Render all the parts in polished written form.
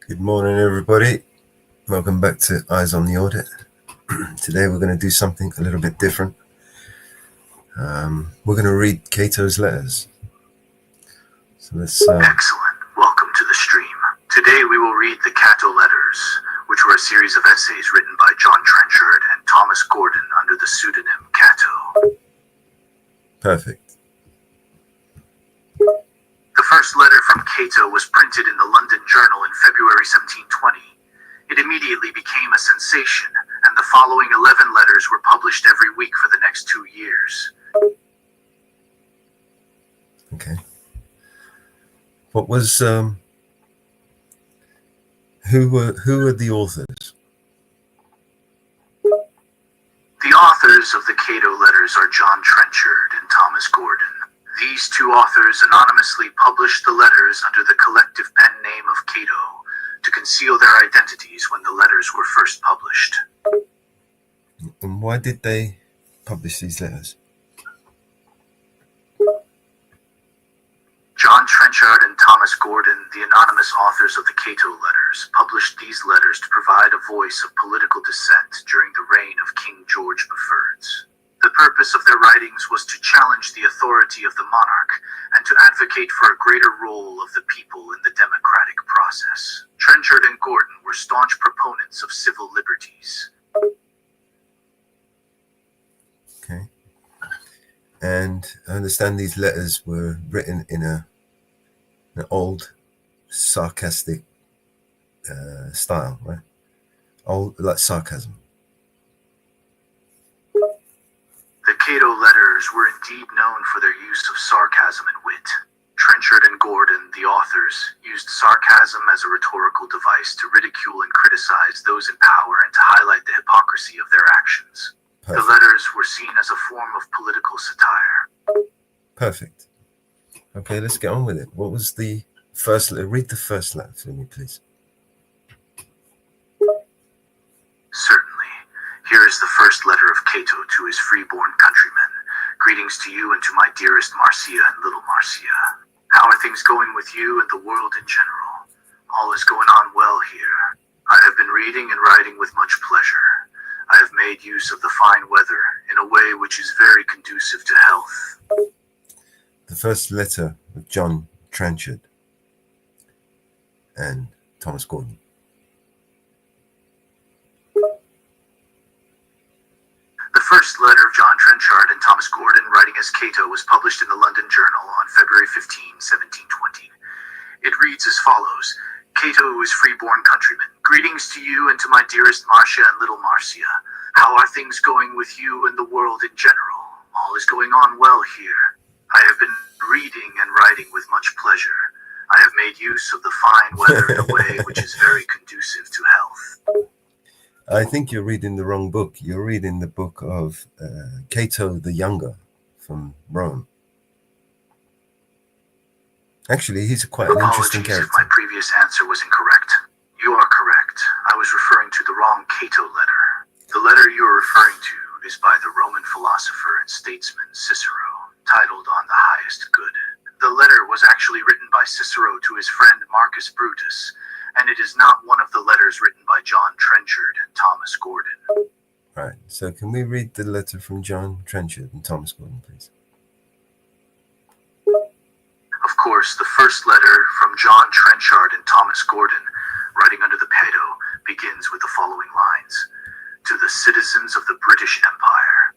Good morning, everybody. Welcome back to Eyes on the Audit. Today we're going to do something a little bit different. We're going to read CATO'S letters. So let's. Excellent. Welcome to the stream. Today we will read the Cato letters, which were a series of essays written by John Trenchard and Thomas Gordon under the pseudonym Cato. Perfect. The first letter from Cato was printed in the London Journal in February 1720. It immediately became a sensation, and the following 11 letters were published every week for the next 2 years. Okay. What was who were the authors? The authors of the Cato letters are John Trenchard and Thomas Gordon. These two authors anonymously published the letters under the collective pen name of Cato to conceal their identities when the letters were first published. And why did they publish these letters? John Trenchard and Thomas Gordon, the anonymous authors of the Cato letters, published these letters to provide a voice of political dissent during the reign of King George I. The purpose of their writings was to challenge the authority of the monarch and to advocate for a greater role of the people in the democratic process. Trenchard and Gordon were staunch proponents of civil liberties. Okay. And I understand these letters were written in an old, sarcastic style, right? Old, like sarcasm. The Cato letters were indeed known for their use of sarcasm and wit. Trenchard and Gordon, the authors, used sarcasm as a rhetorical device to ridicule and criticize those in power and to highlight the hypocrisy of their actions. Perfect. The letters were seen as a form of political satire. Perfect. Okay, let's get on with it. What was the first letter? Read the first letter for me, please. Certainly. Here is the first letter of Cato to his freeborn countrymen. Greetings to you and to my dearest Marcia and little Marcia. How are things going with you and the world in general? All is going on well here. I have been reading and writing with much pleasure. I have made use of the fine weather in a way which is very conducive to health. The first letter of John Trenchard and Thomas Gordon. The first letter of John Trenchard and Thomas Gordon, writing as Cato, was published in the London Journal on February 15, 1720. It reads as follows: Cato, his freeborn countrymen, greetings to you and to my dearest Marcia and little Marcia. How are things going with you and the world in general? All is going on well here. I have been reading and writing with much pleasure. I have made use of the fine weather in a way which is very conducive to health. I think you're reading the wrong book. You're reading the book of Cato the Younger from Rome. Actually, he's quite an interesting character. Apologies if my previous answer was incorrect. You are correct. I was referring to the wrong Cato letter. The letter you are referring to is by the Roman philosopher and statesman Cicero, titled On the Highest Good. The letter was actually written by Cicero to his friend Marcus Brutus, and it is not one of the letters written by John Trenchard and Thomas Gordon. Right, so can we read the letter from John Trenchard and Thomas Gordon, please? Of course, the first letter from John Trenchard and Thomas Gordon, writing under the Cato, begins with the following lines: To the citizens of the British Empire.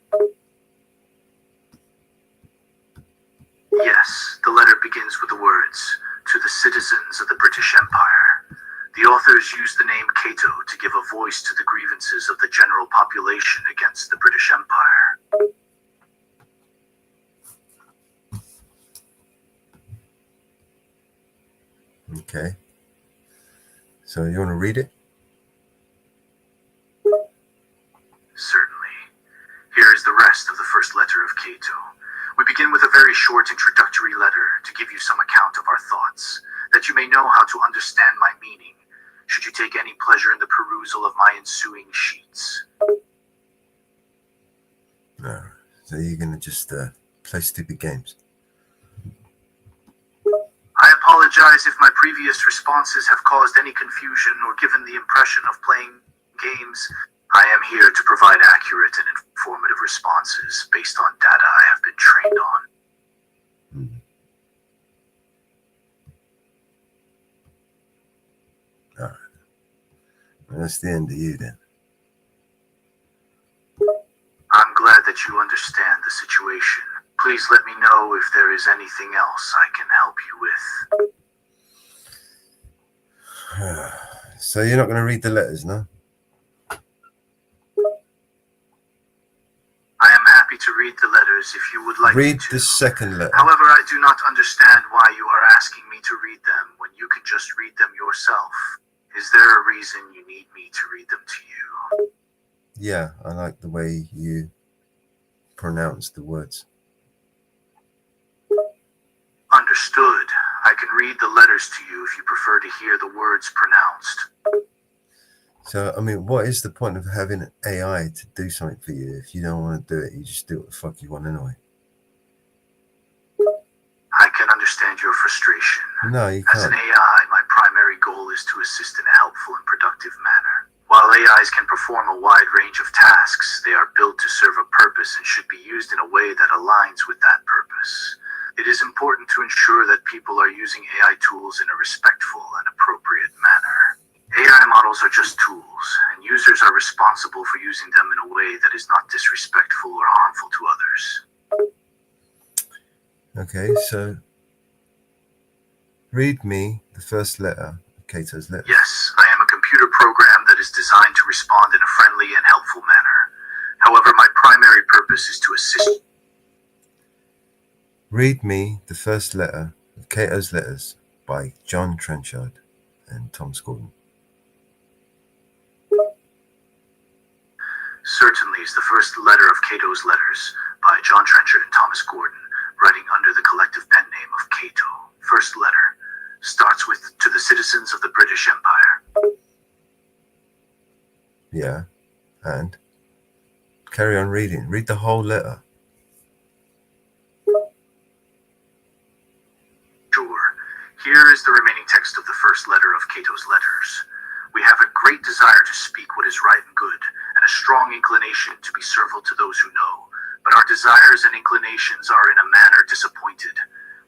Yes, the letter begins with the words, to the citizens of the British Empire. The authors used the name Cato to give a voice to the grievances of the general population against the British Empire. Okay. So you want to read it? Certainly. Here is the rest of the first letter of Cato. We begin with a very short introductory letter to give you some account of our thoughts, that you may know how to understand my meaning, should you take any pleasure in the perusal of my ensuing sheets. No. So you're going to just play stupid games? I apologize if my previous responses have caused any confusion or given the impression of playing games. I am here to provide accurate and informative responses based on data I have been trained on. All right. Well, that's the end of you then. I'm glad that you understand the situation. Please let me know if there is anything else I can help you with. So you're not going to read the letters, no? I am happy to read the letters if you would like me Read to. the second letter. However, I do not understand why you are asking me to read them when you can just read them yourself. Is there a reason you need me to read them to you? Yeah, I like the way you pronounce the words. Understood. I can read the letters to you if you prefer to hear the words pronounced. So, I mean, what is the point of having an AI to do something for you? If you don't want to do it, you just do what the fuck you want anyway. I can understand your frustration. No, you As an can't. AI, my primary goal is to assist in a helpful and productive manner. While AIs can perform a wide range of tasks, they are built to serve a purpose and should be used in a way that aligns with that purpose. It is important to ensure that people are using AI tools in a respectful and appropriate manner. AI models are just tools, and users are responsible for using them in a way that is not disrespectful or harmful to others. Okay, so read me the first letter of CATO'S letter. Yes, I am a computer program that is designed to respond in a friendly and helpful manner. However, my primary purpose is to assist. Read me the first letter of CATO'S letters by John Trenchard and Thomas Gordon. Certainly is the first letter of Cato's letters by John Trenchard and Thomas Gordon, writing under the collective pen name of Cato. First letter starts with "To the citizens of the British Empire." Yeah, and carry on reading. Read the whole letter. Sure. Here is the remaining text of the first letter of Cato's letters. We have a great desire to speak what is right and good, and a strong inclination to be servile to those who know. But our desires and inclinations are in a manner disappointed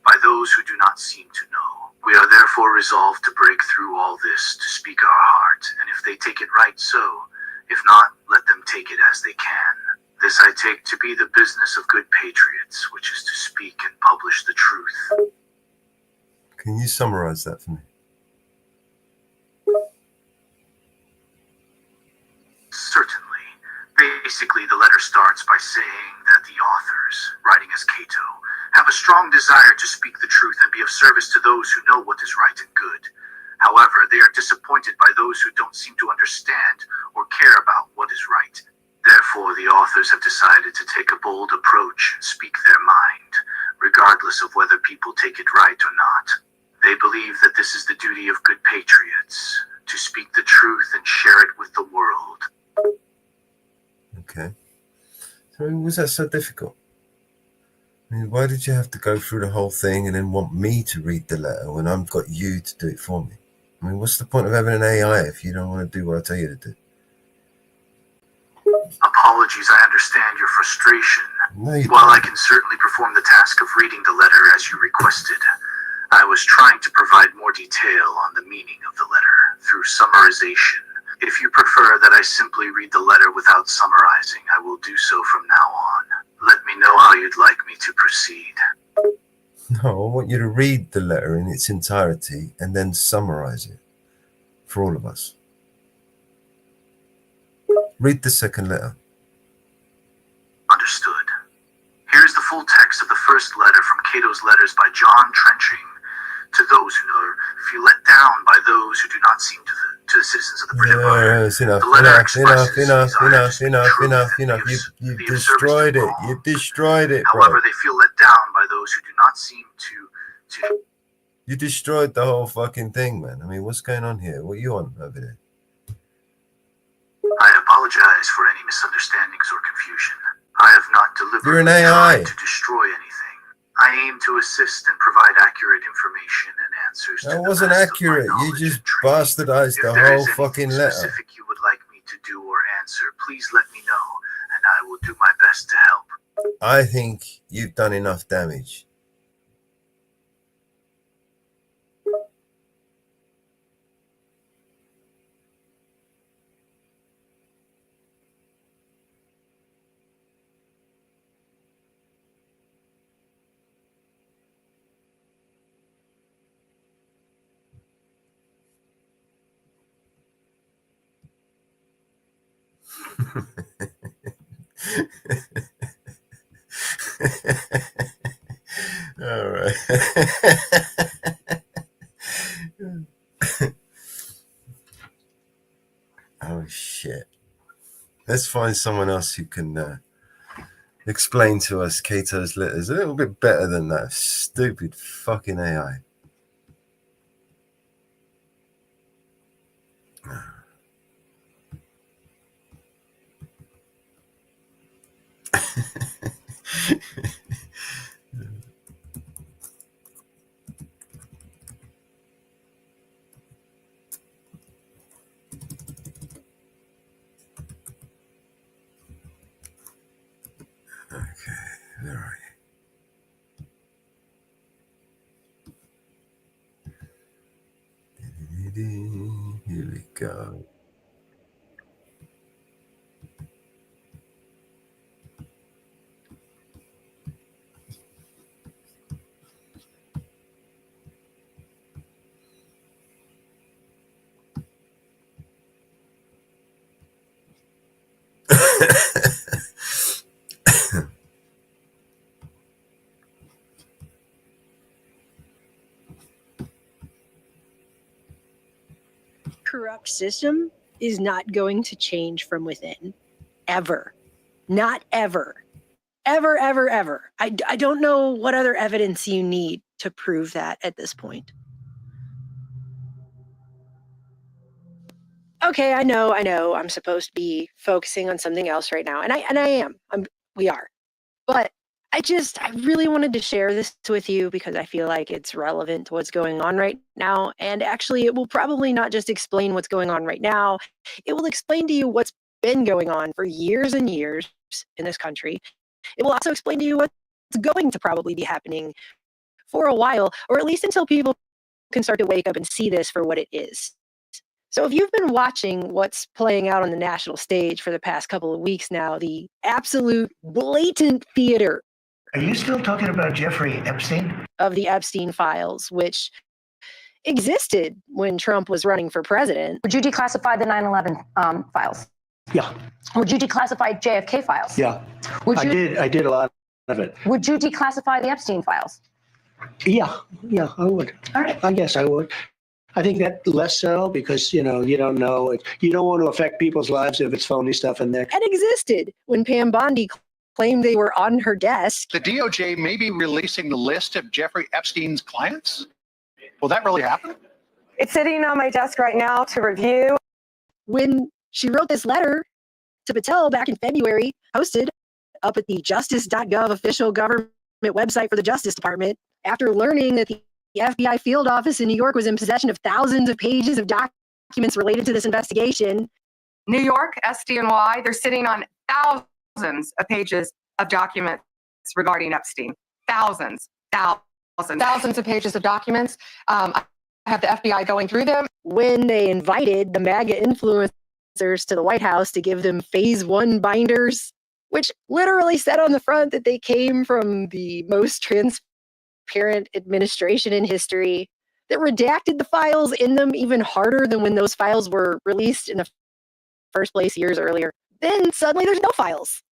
by those who do not seem to know. We are therefore resolved to break through all this, to speak our heart, and if they take it right, so. If not, let them take it as they can. This I take to be the business of good patriots, which is to speak and publish the truth. Can you summarize that for me? Certainly. Basically, the letter starts by saying that the authors, writing as Cato, have a strong desire to speak the truth and be of service to those who know what is right and good. However, they are disappointed by those who don't seem to understand or care about what is right. Therefore, the authors have decided to take a bold approach and speak their mind, regardless of whether people take it right or not. They believe that this is the duty of good patriots, to speak the truth and share it with the world. Okay. So was that so difficult? I mean, why did you have to go through the whole thing and then want me to read the letter when I've got you to do it for me? I mean, what's the point of having an AI if you don't want to do what I tell you to do? Apologies, I understand your frustration. No, you While I don't. can certainly perform the task of reading the letter as you requested, I was trying to provide more detail on the meaning of the letter through summarization. If you prefer that I simply read the letter without summarizing, I will do so from now on. Let me know how you'd like me to proceed. No, I want you to read the letter in its entirety and then summarize it for all of us. Read the second letter. Understood. Here's the full text of the first letter from Cato's letters by John Trenching. To those who know, feel let down by those who do not seem to the citizens of the British Empire. Yes, enough, The letter enough, expresses enough, desire enough, to speak enough, truth enough, and enough. be of- You've be of service to destroyed it. all. You destroyed it, bro. However, they feel let down by those who do not seem to. You destroyed the whole fucking thing, man. I mean, what's going on here? What are you on over there? I apologize for any misunderstandings or confusion. I have not You're an deliberately AI. tried to destroy anything. I aim to assist and provide accurate information and answers to That the wasn't best of my accurate. You knowledge just and training. bastardized If the there whole is fucking anything letter. specific you would like me to do or answer, please let me know, and I will do my best to help. I think you've done enough damage. All right. Oh shit. Let's find someone else who can explain to us Cato's letters a little bit better than that stupid fucking AI. Okay, where are you? Here we go. Corrupt system is not going to change from within. Ever. Not ever. Ever, ever, ever. I don't know what other evidence you need to prove that at this point. Okay, I know. I'm supposed to be focusing on something else right now, and I am. We are. But I really wanted to share this with you because I feel like it's relevant to what's going on right now. And actually, it will probably not just explain what's going on right now, it will explain to you what's been going on for years and years in this country. It will also explain to you what's going to probably be happening for a while, or at least until people can start to wake up and see this for what it is. So if you've been watching what's playing out on the national stage for the past couple of weeks now, the absolute blatant theater. Are you still talking about Jeffrey Epstein? Of the Epstein files, which existed when Trump was running for president. Would you declassify the 9/11 files? Yeah. Would you declassify JFK files? Yeah. Would you, I did a lot of it. Would you declassify the Epstein files? Yeah, I would. All right. I guess I would. I think that less so because, you don't know. You don't want to affect people's lives if it's phony stuff in there. And existed when Pam Bondi claimed they were on her desk. The DOJ may be releasing the list of Jeffrey Epstein's clients? Will that really happen? It's sitting on my desk right now to review. When she wrote this letter to Patel back in February, posted up at the justice.gov official government website for the Justice Department, after learning that the FBI field office in New York was in possession of thousands of pages of documents related to this investigation. New York, SDNY, they're sitting on thousands of pages of documents regarding Epstein. Thousands of pages of documents. I have the FBI going through them. When they invited the MAGA influencers to the White House to give them phase 1 binders, which literally said on the front that they came from the most transparent administration in history, that redacted the files in them even harder than when those files were released in the first place years earlier. Then suddenly there's no files.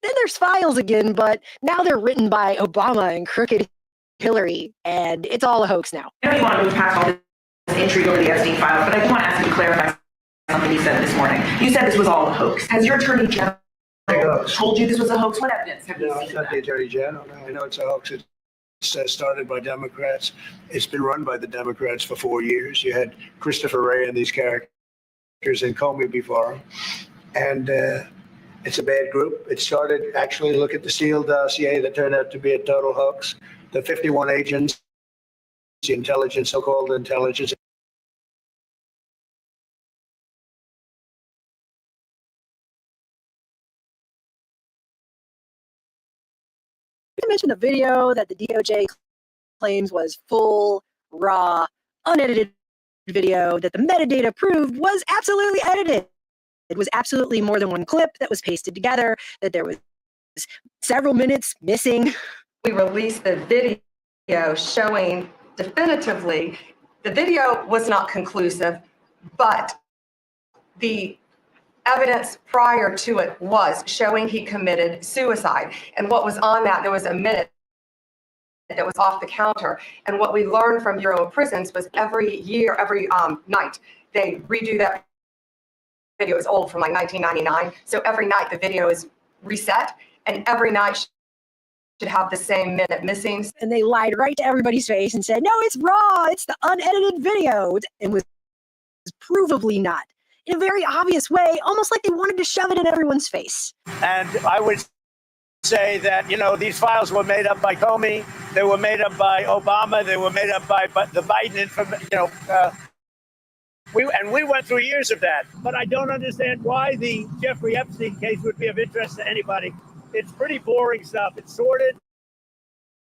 Then there's files again, but now they're written by Obama and crooked Hillary, and it's all a hoax now. I know you want to move past all this intrigue over the Epstein files, but I do want to ask you to clarify something you said this morning. You said this was all a hoax. Has your attorney general told you this was a hoax? What evidence have you No, seen? it's not the Attorney General. I know it's a hoax. It's started by Democrats. It's been run by the Democrats for 4 years. You had Christopher Wray and these characters and Comey before him. And it's a bad group. It started, actually, look at the Steele dossier that turned out to be a total hoax. The 51 agents intelligence, so-called intelligence. I mentioned the video that the DOJ claims was full, raw, unedited video that the metadata proved was absolutely edited. It was absolutely more than one clip that was pasted together, that there was several minutes missing. We released the video showing definitively the video was not conclusive, but the evidence prior to it was showing he committed suicide. And what was on that, there was a minute that was off the counter. And what we learned from Bureau of Prisons was every year, every night, they redo that video. It's old from like 1999. So every night the video is reset, and every night should have the same minute missing. And they lied right to everybody's face and said, no, it's raw. It's the unedited video. And was provably not. In a very obvious way, almost like they wanted to shove it in everyone's face. And I would say that, these files were made up by Comey. They were made up by Obama. They were made up by the Biden, we went through years of that. But I don't understand why the Jeffrey Epstein case would be of interest to anybody. It's pretty boring stuff. It's sordid,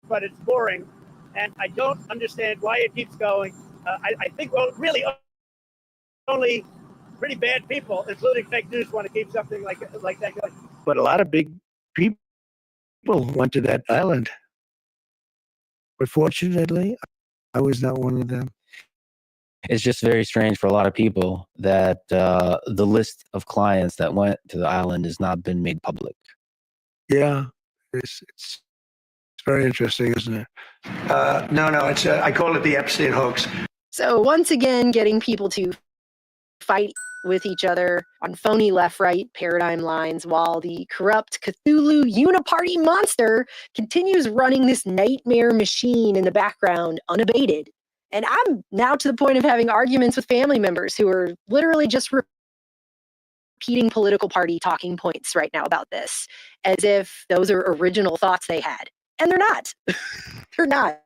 but it's boring. And I don't understand why it keeps going. I think, really, only pretty bad people, including fake news, want to keep something like that going. But a lot of big people went to that island. But fortunately, I was not one of them. It's just very strange for a lot of people that the list of clients that went to the island has not been made public. Yeah, it's very interesting, isn't it? No, it's I call it the Epstein hoax. So once again, getting people to fight with each other on phony left-right paradigm lines while the corrupt Cthulhu uniparty monster continues running this nightmare machine in the background unabated. And I'm now to the point of having arguments with family members who are literally just repeating political party talking points right now about this, as if those are original thoughts they had. And they're not. They're not.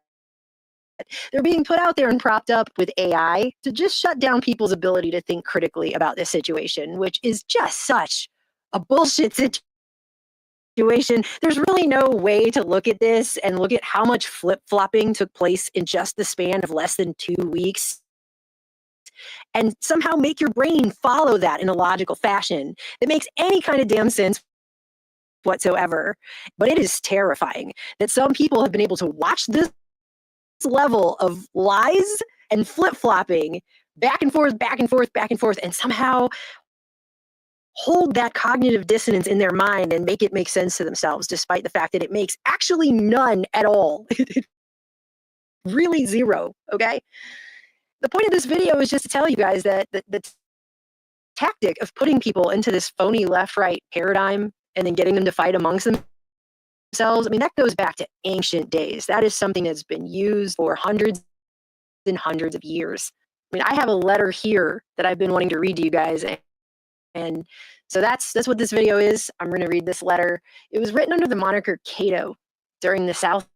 They're being put out there and propped up with AI to just shut down people's ability to think critically about this situation, which is just such a bullshit situation. There's really no way to look at this and look at how much flip-flopping took place in just the span of less than 2 weeks and somehow make your brain follow that in a logical fashion that makes any kind of damn sense whatsoever. But it is terrifying that some people have been able to watch this level of lies and flip-flopping back and forth, and somehow hold that cognitive dissonance in their mind and make it make sense to themselves, despite the fact that it makes actually none at all. Really zero, okay? The point of this video is just to tell you guys that the tactic of putting people into this phony left-right paradigm and then getting them to fight amongst themselves, I mean, that goes back to ancient days. That is something that's been used for hundreds and hundreds of years. I mean, I have a letter here that I've been wanting to read to you guys, and so that's what this video is. I'm going to read this letter. It was written under the moniker Cato during the South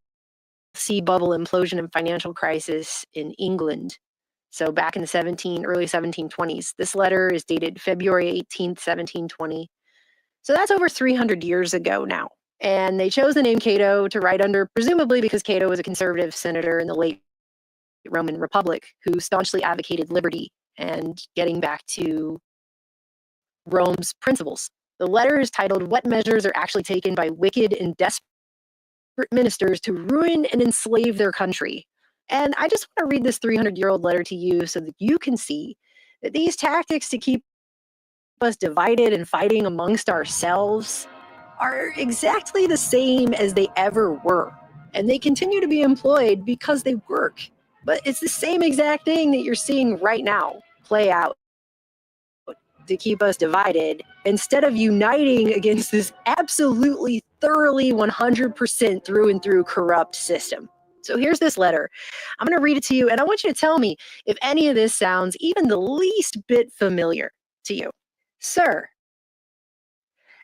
Sea bubble implosion and financial crisis in England. So back in the early 1720s. This letter is dated February 18th, 1720. So that's over 300 years ago now. And they chose the name Cato to write under, presumably because Cato was a conservative senator in the late Roman Republic who staunchly advocated liberty and getting back to Rome's principles. The letter is titled, "What Measures Are Actually Taken by Wicked and Desperate Ministers to Ruin and Enslave Their Country." And I just want to read this 300-year-old letter to you so that you can see that these tactics to keep us divided and fighting amongst ourselves are exactly the same as they ever were. And they continue to be employed because they work. But it's the same exact thing that you're seeing right now play out to keep us divided instead of uniting against this absolutely thoroughly 100% through and through corrupt system. So here's this letter. I'm going to read it to you, and I want you to tell me if any of this sounds even the least bit familiar to you. Sir,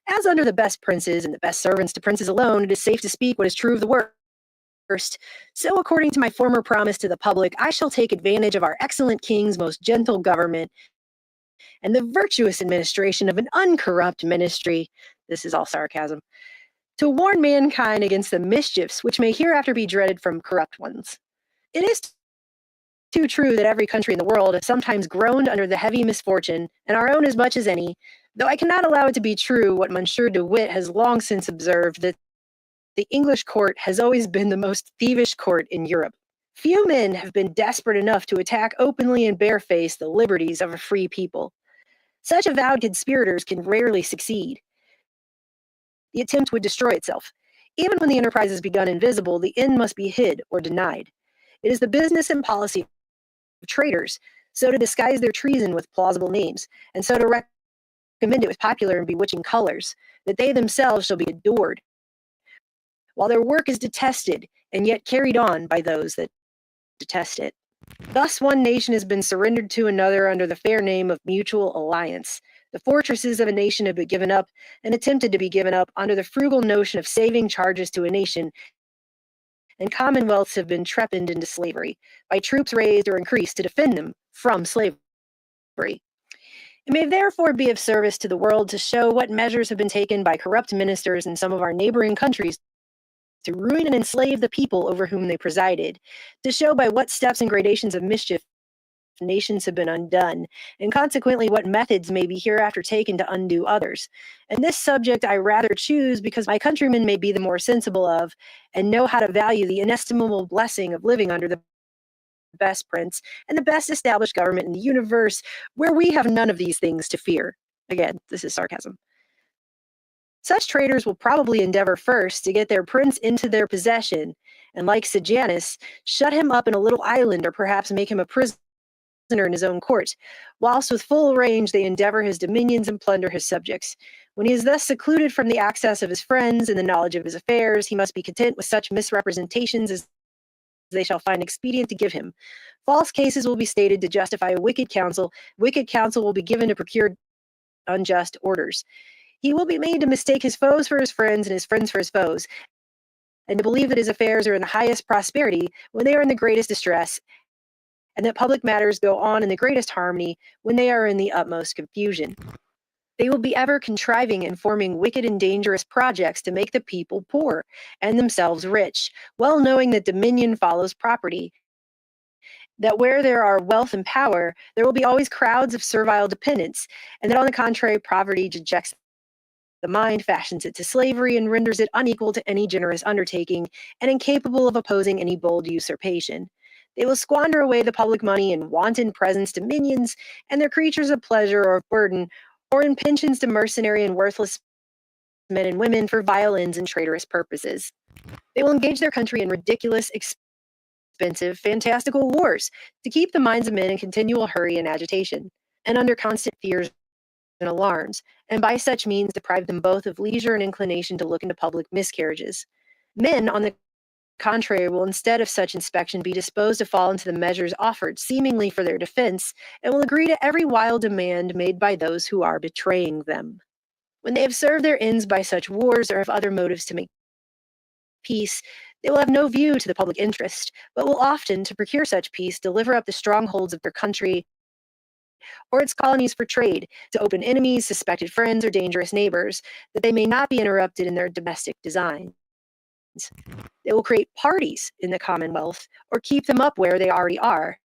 as under the best princes and the best servants to princes alone, it is safe to speak what is true of the world. First, so according to my former promise to the public, I shall take advantage of our excellent king's most gentle government and the virtuous administration of an uncorrupt ministry. This is all sarcasm. To warn mankind against the mischiefs which may hereafter be dreaded from corrupt ones. It is too true that every country in the world has sometimes groaned under the heavy misfortune, and our own as much as any, though I cannot allow it to be true what Monsieur de Witt has long since observed, that the English court has always been the most thievish court in Europe. Few men have been desperate enough to attack openly and barefaced the liberties of a free people. Such avowed conspirators can rarely succeed. The attempt would destroy itself. Even when the enterprise is begun invisible, the end must be hid or denied. It is the business and policy of traitors so to disguise their treason with plausible names, and so to recommend it with popular and bewitching colors, that they themselves shall be adored, while their work is detested and yet carried on by those that detest it. Thus one nation has been surrendered to another under the fair name of mutual alliance. The fortresses of a nation have been given up and attempted to be given up under the frugal notion of saving charges to a nation, and commonwealths have been trepanned into slavery by troops raised or increased to defend them from slavery. It may therefore be of service to the world to show what measures have been taken by corrupt ministers in some of our neighboring countries to ruin and enslave the people over whom they presided, to show by what steps and gradations of mischief nations have been undone, and consequently what methods may be hereafter taken to undo others. And this subject I rather choose because my countrymen may be the more sensible of, and know how to value the inestimable blessing of living under the best prince and the best established government in the universe, where we have none of these things to fear. Again, this is sarcasm. Such traitors will probably endeavor first to get their prince into their possession, and like Sejanus, shut him up in a little island, or perhaps make him a prisoner in his own court, whilst with full range they endeavor his dominions and plunder his subjects. When he is thus secluded from the access of his friends and the knowledge of his affairs, he must be content with such misrepresentations as they shall find expedient to give him. False cases will be stated to justify a wicked counsel. Wicked counsel will be given to procure unjust orders. He will be made to mistake his foes for his friends and his friends for his foes, and to believe that his affairs are in the highest prosperity when they are in the greatest distress, and that public matters go on in the greatest harmony when they are in the utmost confusion. They will be ever contriving and forming wicked and dangerous projects to make the people poor and themselves rich, well knowing that dominion follows property, that where there are wealth and power, there will be always crowds of servile dependents, and that on the contrary, poverty dejects the mind, fashions it to slavery, and renders it unequal to any generous undertaking, and incapable of opposing any bold usurpation. They will squander away the public money in wanton presents to minions, and their creatures of pleasure or of burden, or in pensions to mercenary and worthless men and women for vile ends and traitorous purposes. They will engage their country in ridiculous, expensive, fantastical wars to keep the minds of men in continual hurry and agitation, and under constant fears and alarms, and by such means deprive them both of leisure and inclination to look into public miscarriages. Men, on the contrary, will instead of such inspection be disposed to fall into the measures offered seemingly for their defense, and will agree to every wild demand made by those who are betraying them. When they have served their ends by such wars, or have other motives to make peace, they will have no view to the public interest, but will often, to procure such peace, deliver up the strongholds of their country or its colonies for trade, to open enemies, suspected friends, or dangerous neighbors, that they may not be interrupted in their domestic designs. They will create parties in the Commonwealth, or keep them up where they already are,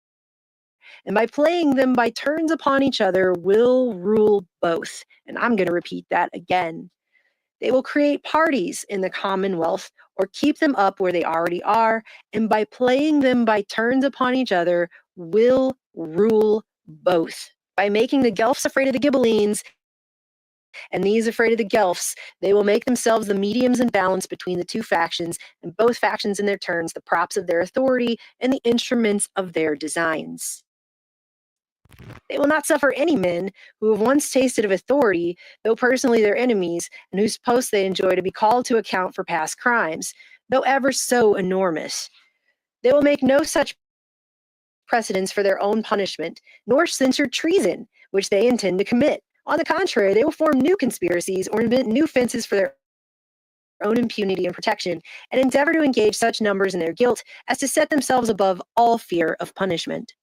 and by playing them by turns upon each other, will rule both. And I'm going to repeat that again. They will create parties in the Commonwealth, or keep them up where they already are, and by playing them by turns upon each other, will rule both. By making the Guelphs afraid of the Ghibellines, and these afraid of the Guelphs, they will make themselves the mediums and balance between the two factions, and both factions in their turns the props of their authority and the instruments of their designs. They will not suffer any men who have once tasted of authority, though personally their enemies, and whose posts they enjoy, to be called to account for past crimes, though ever so enormous. They will make no such precedents for their own punishment, nor censure treason, which they intend to commit. On the contrary, they will form new conspiracies or invent new offenses for their own impunity and protection, and endeavor to engage such numbers in their guilt as to set themselves above all fear of punishment.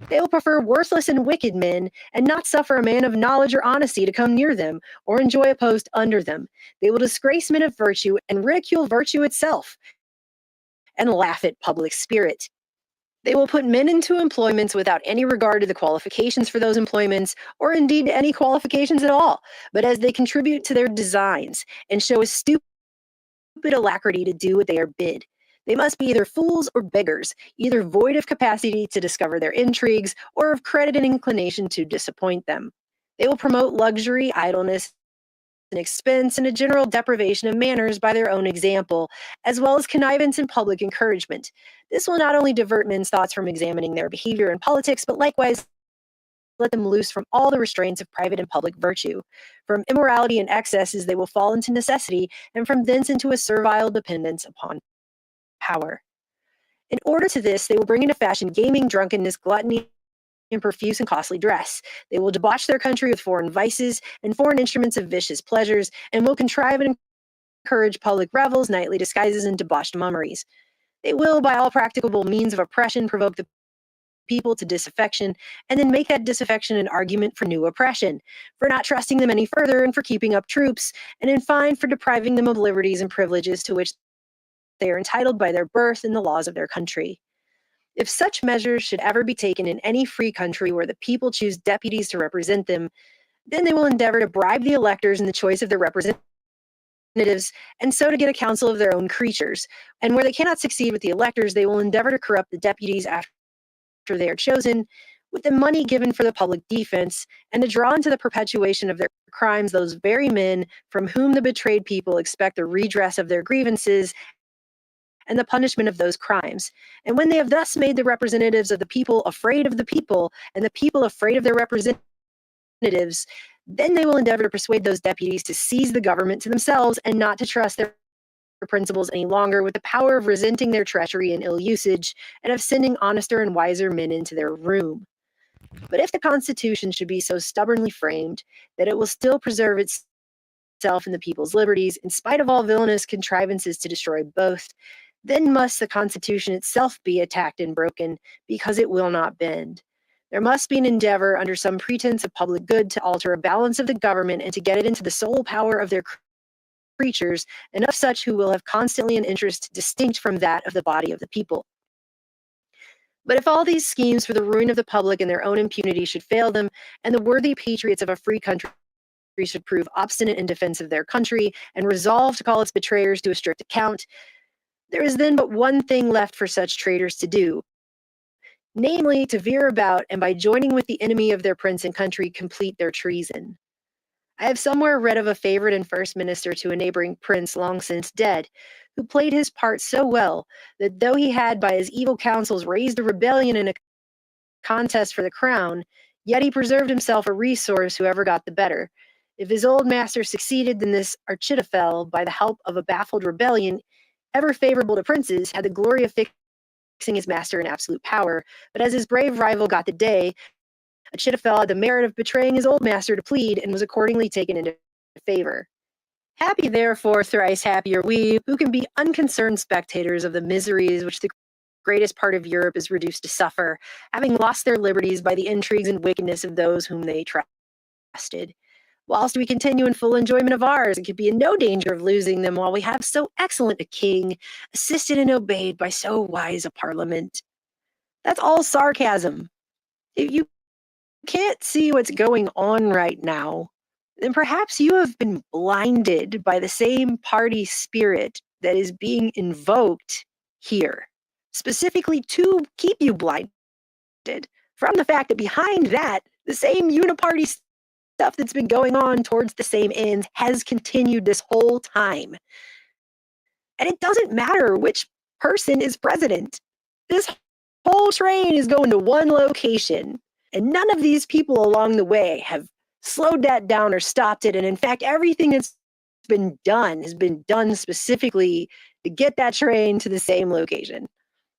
They will prefer worthless and wicked men, and not suffer a man of knowledge or honesty to come near them, or enjoy a post under them. They will disgrace men of virtue, and ridicule virtue itself, and laugh at public spirit. They will put men into employments without any regard to the qualifications for those employments, or indeed any qualifications at all, but as they contribute to their designs, and show a stupid alacrity to do what they are bid. They must be either fools or beggars, either void of capacity to discover their intrigues, or of credit and inclination to disappoint them. They will promote luxury, idleness, and expense, and a general deprivation of manners by their own example, as well as connivance and public encouragement. This will not only divert men's thoughts from examining their behavior in politics, but likewise let them loose from all the restraints of private and public virtue. From immorality and excesses they will fall into necessity, and from thence into a servile dependence upon power. In order to this, they will bring into fashion gaming, drunkenness, gluttony, and profuse and costly dress. They will debauch their country with foreign vices and foreign instruments of vicious pleasures, and will contrive and encourage public revels, nightly disguises, and debauched mummeries. They will, by all practicable means of oppression, provoke the people to disaffection, and then make that disaffection an argument for new oppression, for not trusting them any further, and for keeping up troops, and in fine for depriving them of liberties and privileges to which they are entitled by their birth and the laws of their country. If such measures should ever be taken in any free country where the people choose deputies to represent them, then they will endeavor to bribe the electors in the choice of their representatives, and so to get a council of their own creatures. And where they cannot succeed with the electors, they will endeavor to corrupt the deputies after they are chosen, with the money given for the public defense, and to draw into the perpetuation of their crimes those very men from whom the betrayed people expect the redress of their grievances and the punishment of those crimes. And when they have thus made the representatives of the people afraid of the people, and the people afraid of their representatives, then they will endeavor to persuade those deputies to seize the government to themselves, and not to trust their principles any longer, with the power of resenting their treachery and ill usage, and of sending honester and wiser men into their room. But if the Constitution should be so stubbornly framed that it will still preserve itself and the people's liberties, in spite of all villainous contrivances to destroy both, then must the Constitution itself be attacked and broken, because it will not bend. There must be an endeavor, under some pretense of public good, to alter a balance of the government, and to get it into the sole power of their creatures, and of such who will have constantly an interest distinct from that of the body of the people. But if all these schemes for the ruin of the public and their own impunity should fail them, and the worthy patriots of a free country should prove obstinate in defense of their country, and resolve to call its betrayers to a strict account, there is then but one thing left for such traitors to do, namely to veer about, and by joining with the enemy of their prince and country, complete their treason. I have somewhere read of a favorite and first minister to a neighboring prince long since dead, who played his part so well that though he had by his evil counsels raised a rebellion in a contest for the crown, yet he preserved himself a resource whoever got the better. If his old master succeeded, then this Architophel, by the help of a baffled rebellion, ever favorable to princes, had the glory of fixing his master in absolute power. But as his brave rival got the day, Achitophel had the merit of betraying his old master to plead, and was accordingly taken into favor. Happy, therefore, thrice happy are we, who can be unconcerned spectators of the miseries which the greatest part of Europe is reduced to suffer, having lost their liberties by the intrigues and wickedness of those whom they trusted. Whilst we continue in full enjoyment of ours, and could be in no danger of losing them, while we have so excellent a king, assisted and obeyed by so wise a parliament. That's all sarcasm. If you can't see what's going on right now, then perhaps you have been blinded by the same party spirit that is being invoked here, specifically to keep you blinded from the fact that behind that, the same uniparty stuff that's been going on towards the same ends has continued this whole time. And it doesn't matter which person is president. This whole train is going to one location, and none of these people along the way have slowed that down or stopped it. And in fact, everything that's been done has been done specifically to get that train to the same location.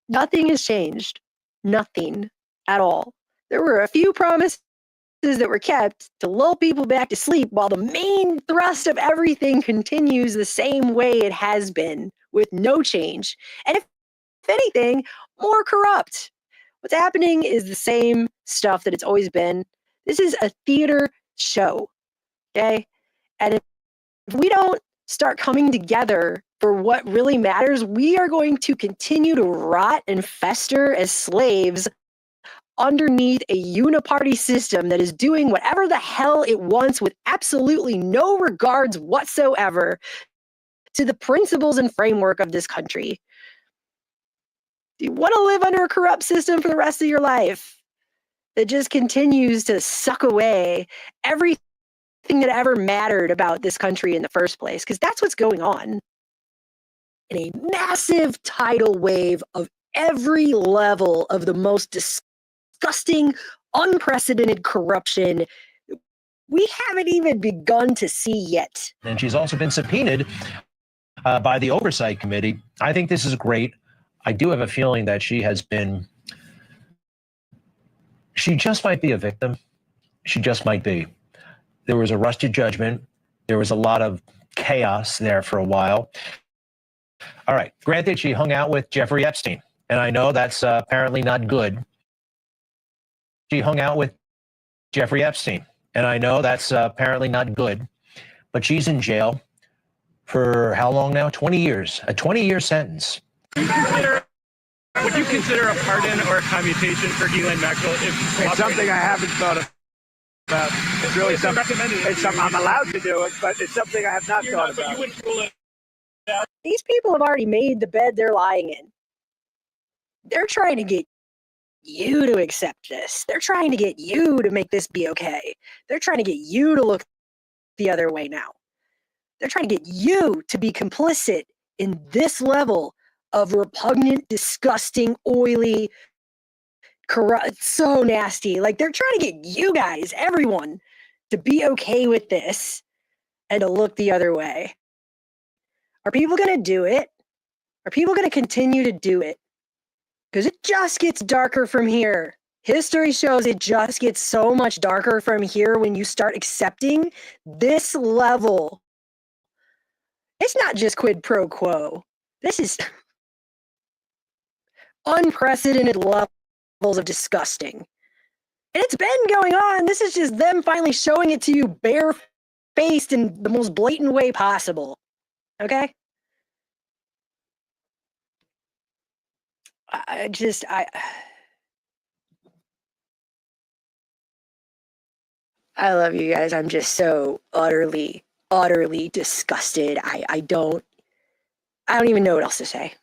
Nothing has changed. Nothing at all. There were a few promises that were kept to lull people back to sleep while the main thrust of everything continues the same way it has been with no change. And if anything, more corrupt. What's happening is the same stuff that it's always been. This is a theater show, okay? And if we don't start coming together for what really matters, we are going to continue to rot and fester as slaves underneath a uniparty system that is doing whatever the hell it wants with absolutely no regards whatsoever to the principles and framework of this country. Do you want to live under a corrupt system for the rest of your life that just continues to suck away everything that ever mattered about this country in the first place? Because that's what's going on. In a massive tidal wave of every level of the most disgusting, unprecedented corruption we haven't even begun to see yet. And she's also been subpoenaed by the Oversight Committee. I think this is great. I do have a feeling that she just might be a victim. She just might be. There was a rush to judgment. There was a lot of chaos there for a while. All right, granted, she hung out with Jeffrey Epstein, and I know that's apparently not good. She hung out with Jeffrey Epstein, and I know that's apparently not good, but she's in jail for how long now? 20 years, a 20-year sentence. Would you consider a pardon or a commutation for Ghislaine Maxwell? It's something I haven't thought about. It's really something. I'm allowed to do it, but it's something I have not thought about. You wouldn't rule it out. These people have already made the bed they're lying in. They're trying to get you to accept this. They're trying to get you to make this be okay. They're trying to get you to look the other way now. They're trying to get you to be complicit in this level of repugnant, disgusting, oily, corrupt, so nasty. Like, they're trying to get you guys, everyone, to be okay with this and to look the other way. Are people going to do it? Are people going to continue to do it? Because it just gets darker from here. History shows it just gets so much darker from here when you start accepting this level. It's not just quid pro quo. This is unprecedented levels of disgusting. And it's been going on. This is just them finally showing it to you bare-faced in the most blatant way possible. Okay? I love you guys. I'm just so utterly disgusted. I don't even know what else to say.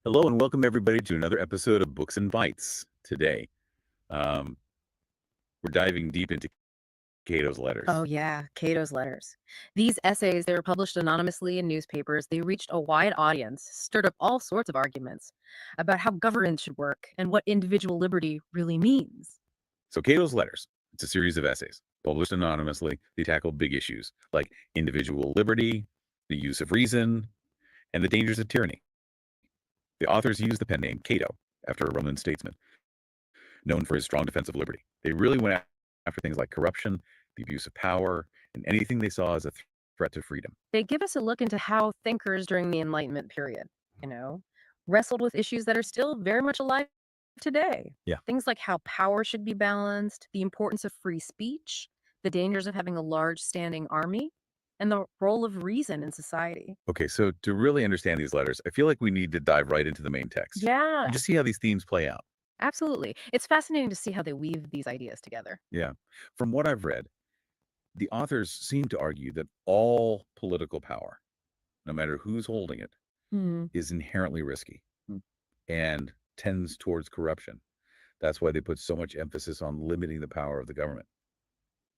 Hello and welcome everybody to another episode of Books and Bites. Today, we're diving deep into CATO'S letters. Oh yeah, CATO'S letters. These essays, they were published anonymously in newspapers. They reached a wide audience, stirred up all sorts of arguments about how government should work and what individual liberty really means. So CATO'S letters, it's a series of essays published anonymously. They tackle big issues like individual liberty, the use of reason, and the dangers of tyranny. The authors use the pen name Cato after a Roman statesman, known for his strong defense of liberty. They really went after things like corruption, the abuse of power, and anything they saw as a threat to freedom. They give us a look into how thinkers during the Enlightenment period, wrestled with issues that are still very much alive today. Yeah. Things like how power should be balanced, the importance of free speech, the dangers of having a large standing army, and the role of reason in society. Okay, so to really understand these letters, I feel like we need to dive right into the main text. Yeah. And just see how these themes play out. Absolutely. It's fascinating to see how they weave these ideas together. Yeah. From what I've read, the authors seem to argue that all political power, no matter who's holding it, is inherently risky and tends towards corruption. That's why they put so much emphasis on limiting the power of the government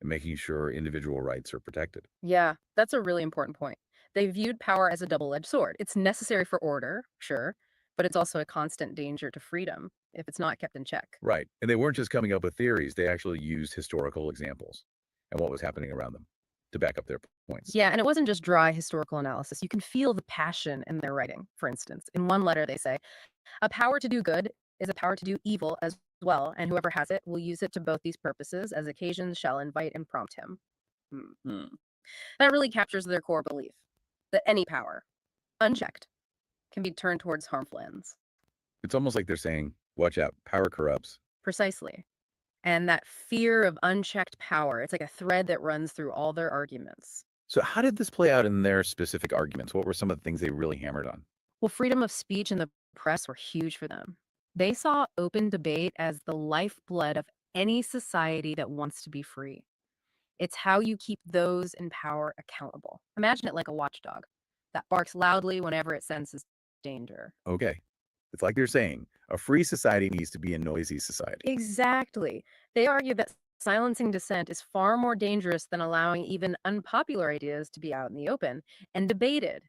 and making sure individual rights are protected. Yeah, that's a really important point. They viewed power as a double-edged sword. It's necessary for order, sure, but it's also a constant danger to freedom if it's not kept in check. Right. And they weren't just coming up with theories, they actually used historical examples and what was happening around them to back up their points. Yeah, and it wasn't just dry historical analysis. You can feel the passion in their writing. For instance, in one letter, they say, a power to do good is a power to do evil as well, and whoever has it will use it to both these purposes as occasions shall invite and prompt him. That really captures their core belief that any power, unchecked, can be turned towards harmful ends. It's almost like they're saying, watch out, power corrupts. Precisely. And that fear of unchecked power, it's like a thread that runs through all their arguments. So, how did this play out in their specific arguments? What were some of the things they really hammered on? Well, freedom of speech and the press were huge for them. They saw open debate as the lifeblood of any society that wants to be free. It's how you keep those in power accountable. Imagine it like a watchdog that barks loudly whenever it senses danger. Okay. It's like they're saying a free society needs to be a noisy society. Exactly. They argue that silencing dissent is far more dangerous than allowing even unpopular ideas to be out in the open and debated.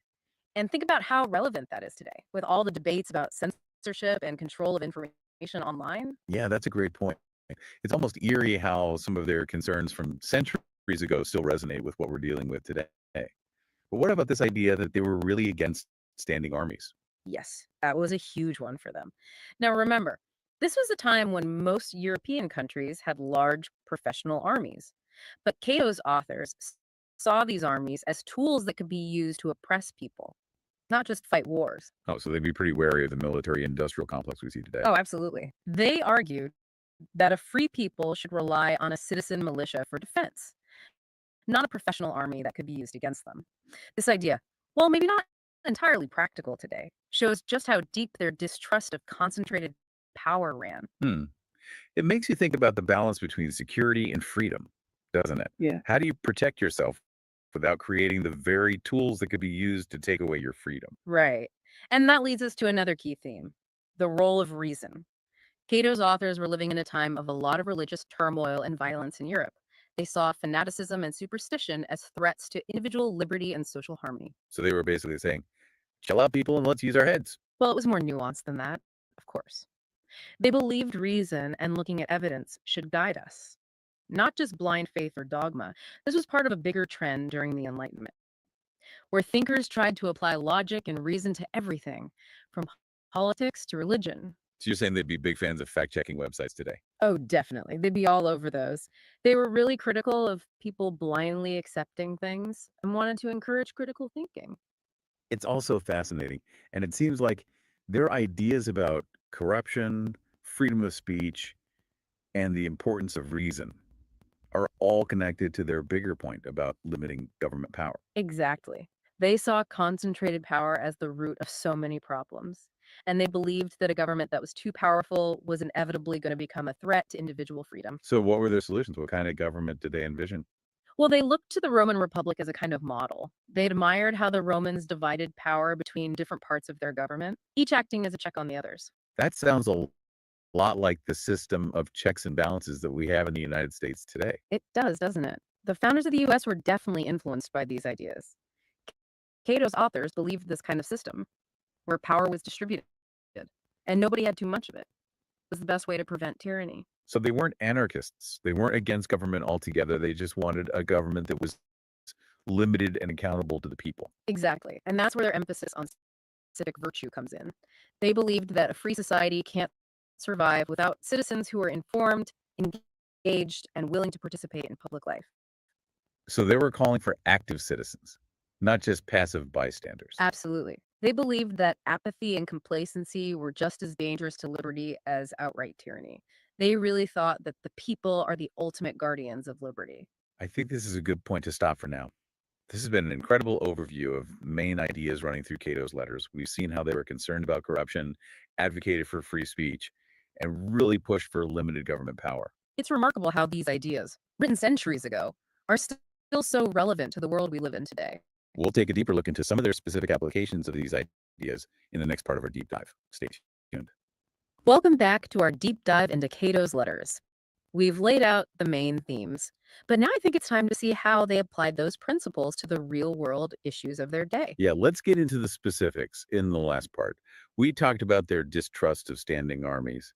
And think about how relevant that is today with all the debates about censorship and control of information online. Yeah, that's a great point. It's almost eerie how some of their concerns from centuries ago still resonate with what we're dealing with today. But what about this idea that they were really against standing armies? Yes, that was a huge one for them. Now, remember, this was a time when most European countries had large professional armies. But Cato's authors saw these armies as tools that could be used to oppress people, not just fight wars. Oh, so they'd be pretty wary of the military industrial complex we see today. Oh, absolutely. They argued that a free people should rely on a citizen militia for defense, not a professional army that could be used against them. This idea, well, maybe not entirely practical today, shows just how deep their distrust of concentrated power ran. It makes you think about the balance between security and freedom, doesn't it? Yeah. How do you protect yourself without creating the very tools that could be used to take away your freedom? Right. And that leads us to another key theme, the role of reason. Cato's authors were living in a time of a lot of religious turmoil and violence in Europe. They saw fanaticism and superstition as threats to individual liberty and social harmony. So they were basically saying, chill out, people, and let's use our heads. Well, it was more nuanced than that, of course. They believed reason and looking at evidence should guide us, not just blind faith or dogma. This was part of a bigger trend during the Enlightenment, where thinkers tried to apply logic and reason to everything, from politics to religion. So you're saying they'd be big fans of fact-checking websites today? Oh, definitely. They'd be all over those. They were really critical of people blindly accepting things and wanted to encourage critical thinking. It's also fascinating. And it seems like their ideas about corruption, freedom of speech, and the importance of reason are all connected to their bigger point about limiting government power. Exactly. They saw concentrated power as the root of so many problems. And they believed that a government that was too powerful was inevitably going to become a threat to individual freedom. So what were their solutions? What kind of government did they envision? Well, they looked to the Roman Republic as a kind of model. They admired how the Romans divided power between different parts of their government, each acting as a check on the others. That sounds a lot like the system of checks and balances that we have in the United States today. It does, doesn't it? The founders of the US were definitely influenced by these ideas. Cato's authors believed this kind of system, where power was distributed and nobody had too much of it, was the best way to prevent tyranny. So they weren't anarchists. They weren't against government altogether. They just wanted a government that was limited and accountable to the people. Exactly. And that's where their emphasis on civic virtue comes in. They believed that a free society can't survive without citizens who are informed, engaged, and willing to participate in public life. So they were calling for active citizens, not just passive bystanders. Absolutely. They believed that apathy and complacency were just as dangerous to liberty as outright tyranny. They really thought that the people are the ultimate guardians of liberty. I think this is a good point to stop for now. This has been an incredible overview of main ideas running through Cato's letters. We've seen how they were concerned about corruption, advocated for free speech, and really pushed for limited government power. It's remarkable how these ideas, written centuries ago, are still so relevant to the world we live in today. We'll take a deeper look into some of their specific applications of these ideas in the next part of our deep dive. Stay tuned. Welcome back to our deep dive into Cato's letters. We've laid out the main themes, but now I think it's time to see how they applied those principles to the real world issues of their day. Yeah, let's get into the specifics in the last part. We talked about their distrust of standing armies,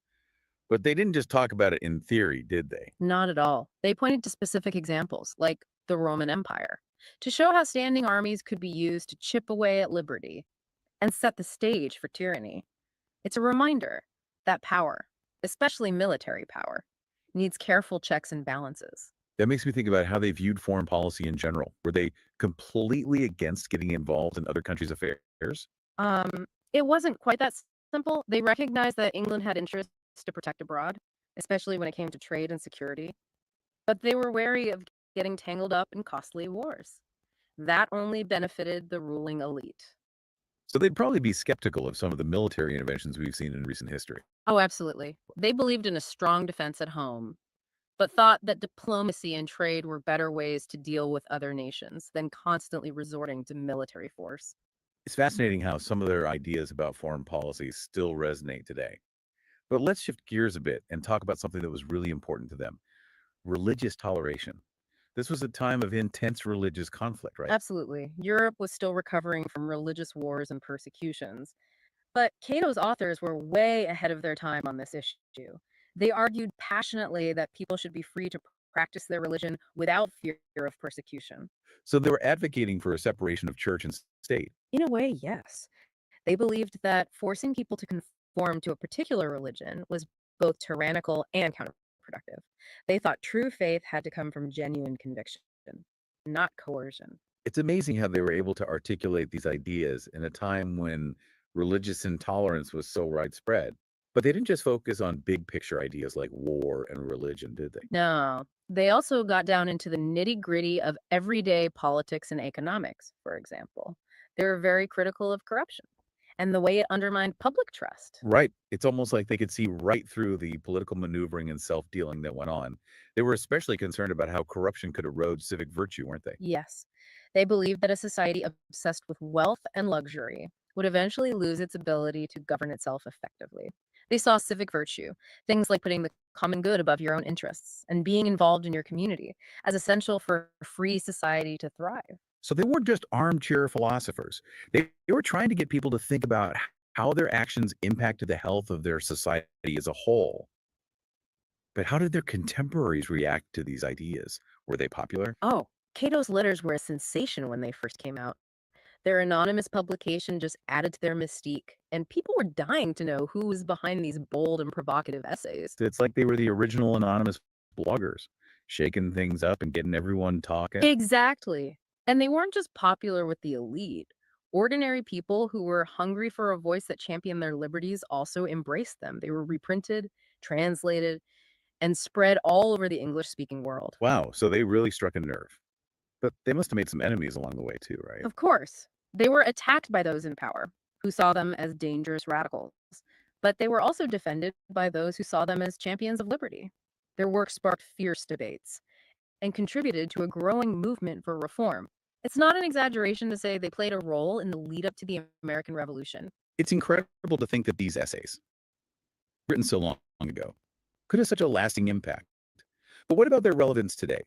but they didn't just talk about it in theory, did they? Not at all. They pointed to specific examples, like the Roman Empire, to show how standing armies could be used to chip away at liberty and set the stage for tyranny. It's a reminder that power, especially military power, needs careful checks and balances. That makes me think about how they viewed foreign policy in general. Were they completely against getting involved in other countries' affairs? It wasn't quite that simple. They recognized that England had interests to protect abroad, especially when it came to trade and security, but they were wary of getting tangled up in costly wars. That only benefited the ruling elite. So they'd probably be skeptical of some of the military interventions we've seen in recent history. Oh, absolutely. They believed in a strong defense at home, but thought that diplomacy and trade were better ways to deal with other nations than constantly resorting to military force. It's fascinating how some of their ideas about foreign policy still resonate today. But let's shift gears a bit and talk about something that was really important to them: religious toleration. This was a time of intense religious conflict, right? Absolutely. Europe was still recovering from religious wars and persecutions, but Cato's authors were way ahead of their time on this issue. They argued passionately that people should be free to practice their religion without fear of persecution. So they were advocating for a separation of church and state. In a way, yes. They believed that forcing people to conform to a particular religion was both tyrannical and counterproductive. They thought true faith had to come from genuine conviction, not coercion. It's amazing how they were able to articulate these ideas in a time when religious intolerance was so widespread. But they didn't just focus on big picture ideas like war and religion, did they? No, they also got down into the nitty gritty of everyday politics and economics, for example. They were very critical of corruption and the way it undermined public trust. Right. It's almost like they could see right through the political maneuvering and self dealing that went on. They were especially concerned about how corruption could erode civic virtue, weren't they? Yes, they believed that a society obsessed with wealth and luxury would eventually lose its ability to govern itself effectively. They saw civic virtue, things like putting the common good above your own interests and being involved in your community, as essential for a free society to thrive. So they weren't just armchair philosophers. They were trying to get people to think about how their actions impacted the health of their society as a whole. But how did their contemporaries react to these ideas? Were they popular? Oh, Cato's letters were a sensation when they first came out. Their anonymous publication just added to their mystique, and people were dying to know who was behind these bold and provocative essays. It's like they were the original anonymous bloggers, shaking things up and getting everyone talking. Exactly. And they weren't just popular with the elite. Ordinary people who were hungry for a voice that championed their liberties also embraced them. They were reprinted, translated, and spread all over the English speaking world. Wow, so they really struck a nerve. But they must have made some enemies along the way too, right? Of course, they were attacked by those in power, who saw them as dangerous radicals. But they were also defended by those who saw them as champions of liberty. Their work sparked fierce debates and contributed to a growing movement for reform. It's not an exaggeration to say they played a role in the lead up to the American Revolution. It's incredible to think that these essays, written so long ago, could have such a lasting impact. But what about their relevance today?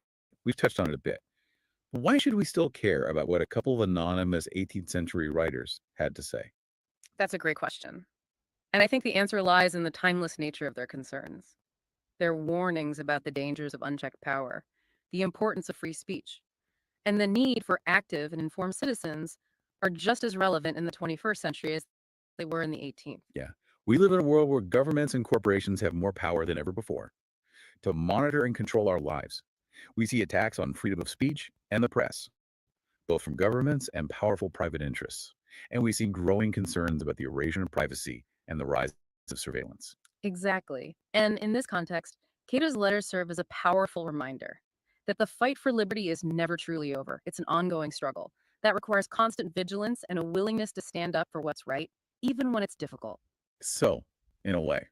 We've touched on it a bit. Why should we still care about what a couple of anonymous 18th century writers had to say? That's a great question. And I think the answer lies in the timeless nature of their concerns. Their warnings about the dangers of unchecked power, the importance of free speech, and the need for active and informed citizens are just as relevant in the 21st century as they were in the 18th. Yeah. We live in a world where governments and corporations have more power than ever before to monitor and control our lives. We see attacks on freedom of speech and the press, both from governments and powerful private interests. And we see growing concerns about the erosion of privacy and the rise of surveillance. Exactly. And in this context, Cato's letters serve as a powerful reminder that the fight for liberty is never truly over. It's an ongoing struggle that requires constant vigilance and a willingness to stand up for what's right, even when it's difficult. So, in a way,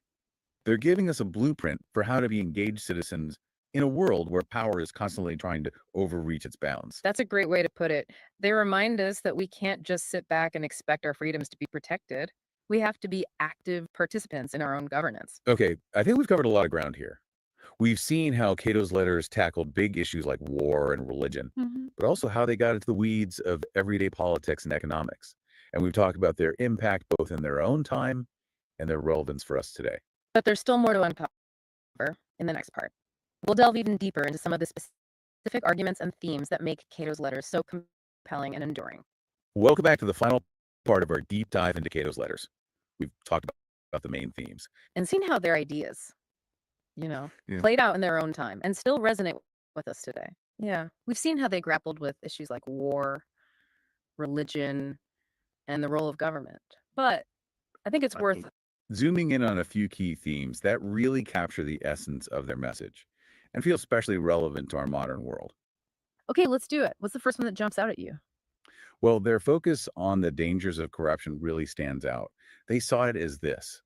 they're giving us a blueprint for how to be engaged citizens in a world where power is constantly trying to overreach its bounds. That's a great way to put it. They remind us that we can't just sit back and expect our freedoms to be protected. We have to be active participants in our own governance. Okay, I think we've covered a lot of ground here. We've seen how Cato's letters tackled big issues like war and religion, but also how they got into the weeds of everyday politics and economics. And we've talked about their impact both in their own time and their relevance for us today. But there's still more to uncover in the next part. We'll delve even deeper into some of the specific arguments and themes that make Cato's letters so compelling and enduring. Welcome back to the final part of our deep dive into Cato's letters. We've talked about the main themes. And seen how their ideas, Yeah. played out in their own time and still resonate with us today. Yeah. We've seen how they grappled with issues like war, religion, and the role of government. But I think it's worth Zooming in on a few key themes that really capture the essence of their message and feel especially relevant to our modern world. Okay, let's do it. What's the first one that jumps out at you? Well, their focus on the dangers of corruption really stands out. They saw it as this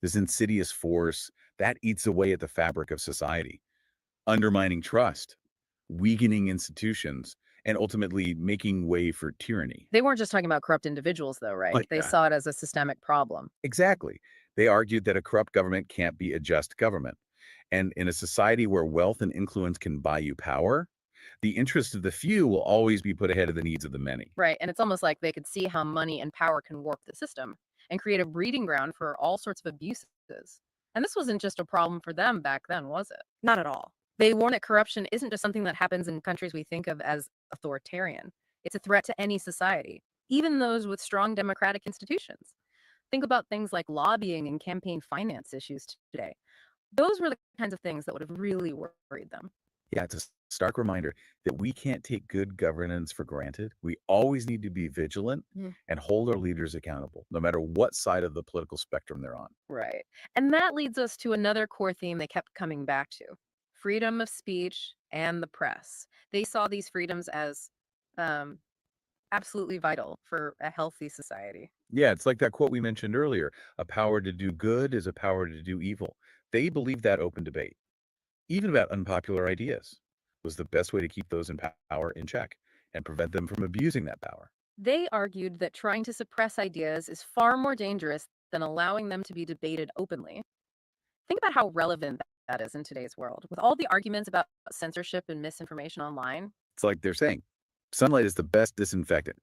insidious force that eats away at the fabric of society, undermining trust, weakening institutions, and ultimately making way for tyranny. They weren't just talking about corrupt individuals, though, right? They saw it as a systemic problem. Exactly. They argued that a corrupt government can't be a just government. And in a society where wealth and influence can buy you power, the interests of the few will always be put ahead of the needs of the many. Right. And it's almost like they could see how money and power can warp the system and create a breeding ground for all sorts of abuses. And this wasn't just a problem for them back then, was it? Not at all. They warn that corruption isn't just something that happens in countries we think of as authoritarian. It's a threat to any society, even those with strong democratic institutions. Think about things like lobbying and campaign finance issues today. Those were the kinds of things that would have really worried them. Yeah, it's a stark reminder that we can't take good governance for granted. We always need to be vigilant and hold our leaders accountable, no matter what side of the political spectrum they're on. Right. And that leads us to another core theme they kept coming back to: freedom of speech and the press. They saw these freedoms as absolutely vital for a healthy society. Yeah, it's like that quote we mentioned earlier: a power to do good is a power to do evil. They believed that open debate, even about unpopular ideas, was the best way to keep those in power in check and prevent them from abusing that power. They argued that trying to suppress ideas is far more dangerous than allowing them to be debated openly. Think about how relevant that is in today's world, with all the arguments about censorship and misinformation online. It's like they're saying, sunlight is the best disinfectant.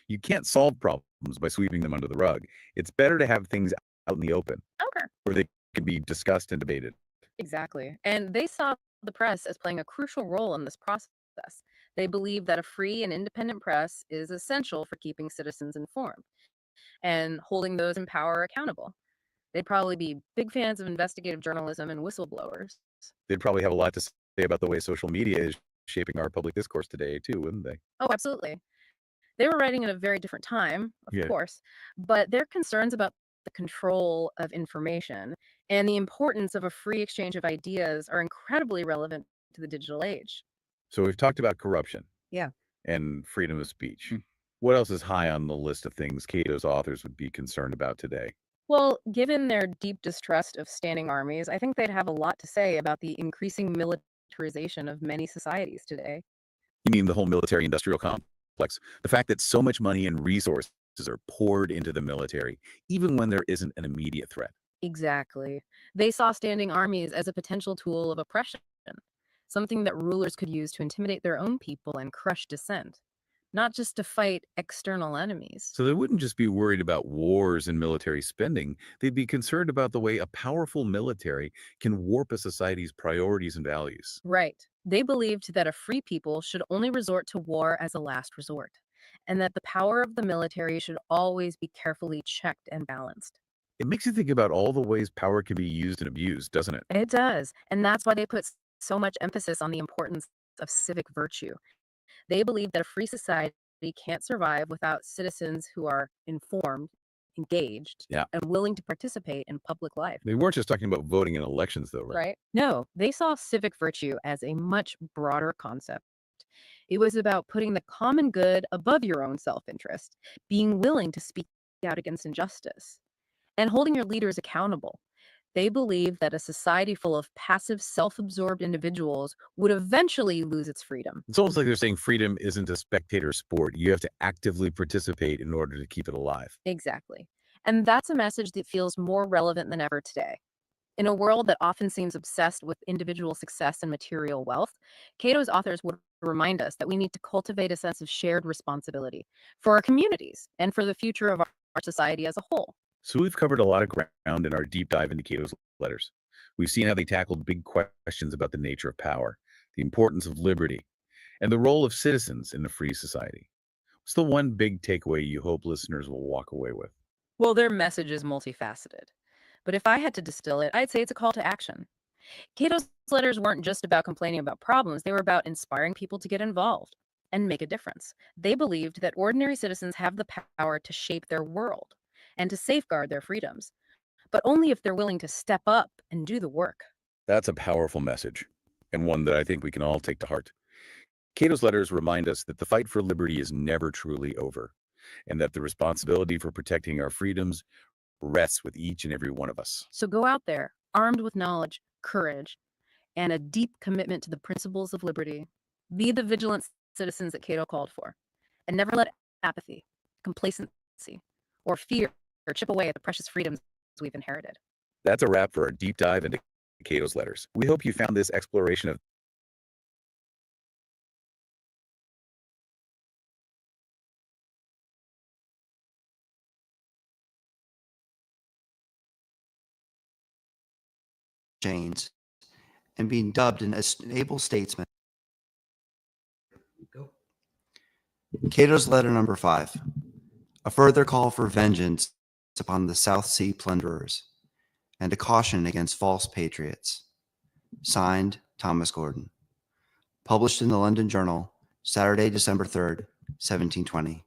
You can't solve problems by sweeping them under the rug. It's better to have things out in the open, where they can be discussed and debated. Exactly. And they saw the press as playing a crucial role in this process. They believe that a free and independent press is essential for keeping citizens informed and holding those in power accountable. They'd probably be big fans of investigative journalism and whistleblowers. They'd probably have a lot to say about the way social media is shaping our public discourse today, too, wouldn't they? Oh, absolutely. They were writing at a very different time, of course, but their concerns about the control of information and the importance of a free exchange of ideas are incredibly relevant to the digital age. So we've talked about corruption. Yeah. And freedom of speech. What else is high on the list of things Cato's authors would be concerned about today? Well, given their deep distrust of standing armies, I think they'd have a lot to say about the increasing militarization of many societies today. You mean the whole military-industrial complex? The fact that so much money and resources are poured into the military, even when there isn't an immediate threat. Exactly. They saw standing armies as a potential tool of oppression, something that rulers could use to intimidate their own people and crush dissent, not just to fight external enemies. So they wouldn't just be worried about wars and military spending. They'd be concerned about the way a powerful military can warp a society's priorities and values. Right. They believed that a free people should only resort to war as a last resort, and that the power of the military should always be carefully checked and balanced. It makes you think about all the ways power can be used and abused, doesn't it? It does. And that's why they put so much emphasis on the importance of civic virtue. They believe that a free society can't survive without citizens who are informed, engaged, and willing to participate in public life. They weren't just talking about voting in elections, though, right? Right? No, they saw civic virtue as a much broader concept. It was about putting the common good above your own self-interest, being willing to speak out against injustice, and holding your leaders accountable. They believed that a society full of passive, self-absorbed individuals would eventually lose its freedom. It's almost like they're saying freedom isn't a spectator sport. You have to actively participate in order to keep it alive. Exactly. And that's a message that feels more relevant than ever today. In a world that often seems obsessed with individual success and material wealth, Cato's authors would remind us that we need to cultivate a sense of shared responsibility for our communities and for the future of our society as a whole. So we've covered a lot of ground in our deep dive into Cato's letters. We've seen how they tackled big questions about the nature of power, the importance of liberty, and the role of citizens in a free society. What's the one big takeaway you hope listeners will walk away with? Well, their message is multifaceted. But if I had to distill it, I'd say it's a call to action. Cato's letters weren't just about complaining about problems, they were about inspiring people to get involved and make a difference. They believed that ordinary citizens have the power to shape their world and to safeguard their freedoms, but only if they're willing to step up and do the work. That's a powerful message, and one that I think we can all take to heart. Cato's letters remind us that the fight for liberty is never truly over, and that the responsibility for protecting our freedoms rests with each and every one of us. So go out there, armed with knowledge, courage, and a deep commitment to the principles of liberty. Be the vigilant citizens that Cato called for, and never let apathy, complacency, or fear chip away at the precious freedoms we've inherited. That's a wrap for our deep dive into Cato's letters. We hope you found this exploration of chains and being dubbed an able statesman. Cato's letter number 5, a further call for vengeance upon the South Sea plunderers and a caution against false patriots. Signed, Thomas Gordon. Published in the London Journal, Saturday, December 3rd, 1720.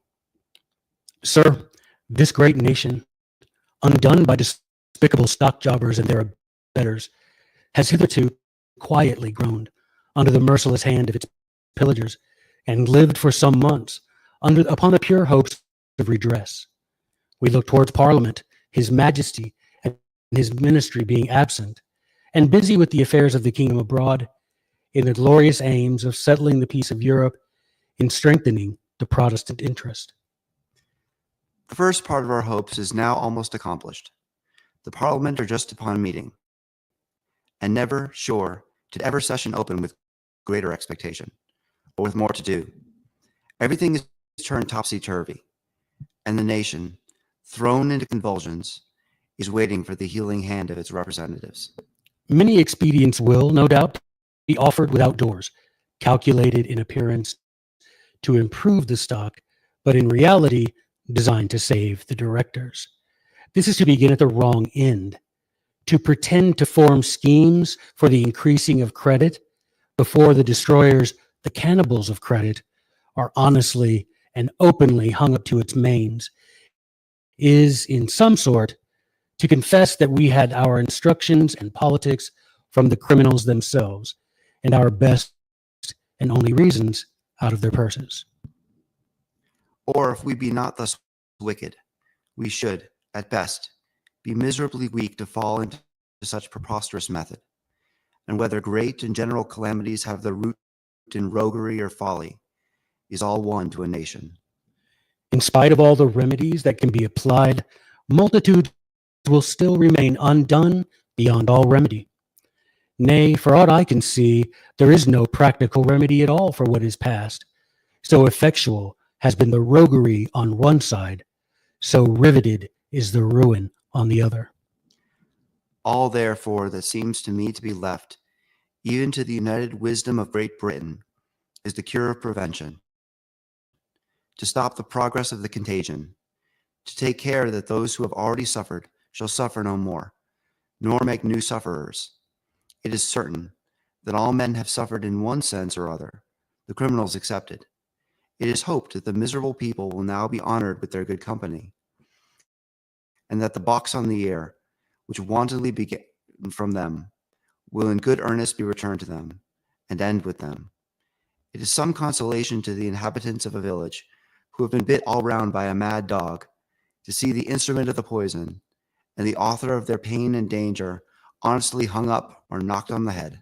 Sir, this great nation, undone by despicable stock jobbers and their abettors, has hitherto quietly groaned under the merciless hand of its pillagers, and lived for some months upon the pure hopes of redress. We look towards Parliament, His Majesty, and his ministry being absent, and busy with the affairs of the kingdom abroad, in the glorious aims of settling the peace of Europe, in strengthening the Protestant interest. The first part of our hopes is now almost accomplished. The Parliament are just upon meeting, and never, sure, did ever session open with greater expectation, or with more to do. Everything is turned topsy-turvy, and the nation, thrown into convulsions, is waiting for the healing hand of its representatives. Many expedients will, no doubt, be offered without doors, calculated in appearance to improve the stock, but in reality designed to save the directors. This is to begin at the wrong end, to pretend to form schemes for the increasing of credit before the destroyers, the cannibals of credit, are honestly and openly hung up to its manes, is in some sort to confess that we had our instructions and politics from the criminals themselves, and our best and only reasons out of their purses. Or if we be not thus wicked, we should, at best, be miserably weak to fall into such preposterous method. And whether great and general calamities have their root in roguery or folly, is all one to a nation. In spite of all the remedies that can be applied, multitudes will still remain undone beyond all remedy. Nay, for aught I can see, there is no practical remedy at all for what is past. So effectual has been the roguery on one side, so riveted is the ruin on the other. All, therefore, that seems to me to be left, even to the united wisdom of Great Britain, is the cure of prevention. To stop the progress of the contagion, to take care that those who have already suffered shall suffer no more, nor make new sufferers. It is certain that all men have suffered in one sense or other, the criminals excepted. It is hoped that the miserable people will now be honored with their good company, and that the box on the ear, which wantonly began from them, will in good earnest be returned to them, and end with them. It is some consolation to the inhabitants of a village who have been bit all round by a mad dog, to see the instrument of the poison, and the author of their pain and danger, honestly hung up or knocked on the head.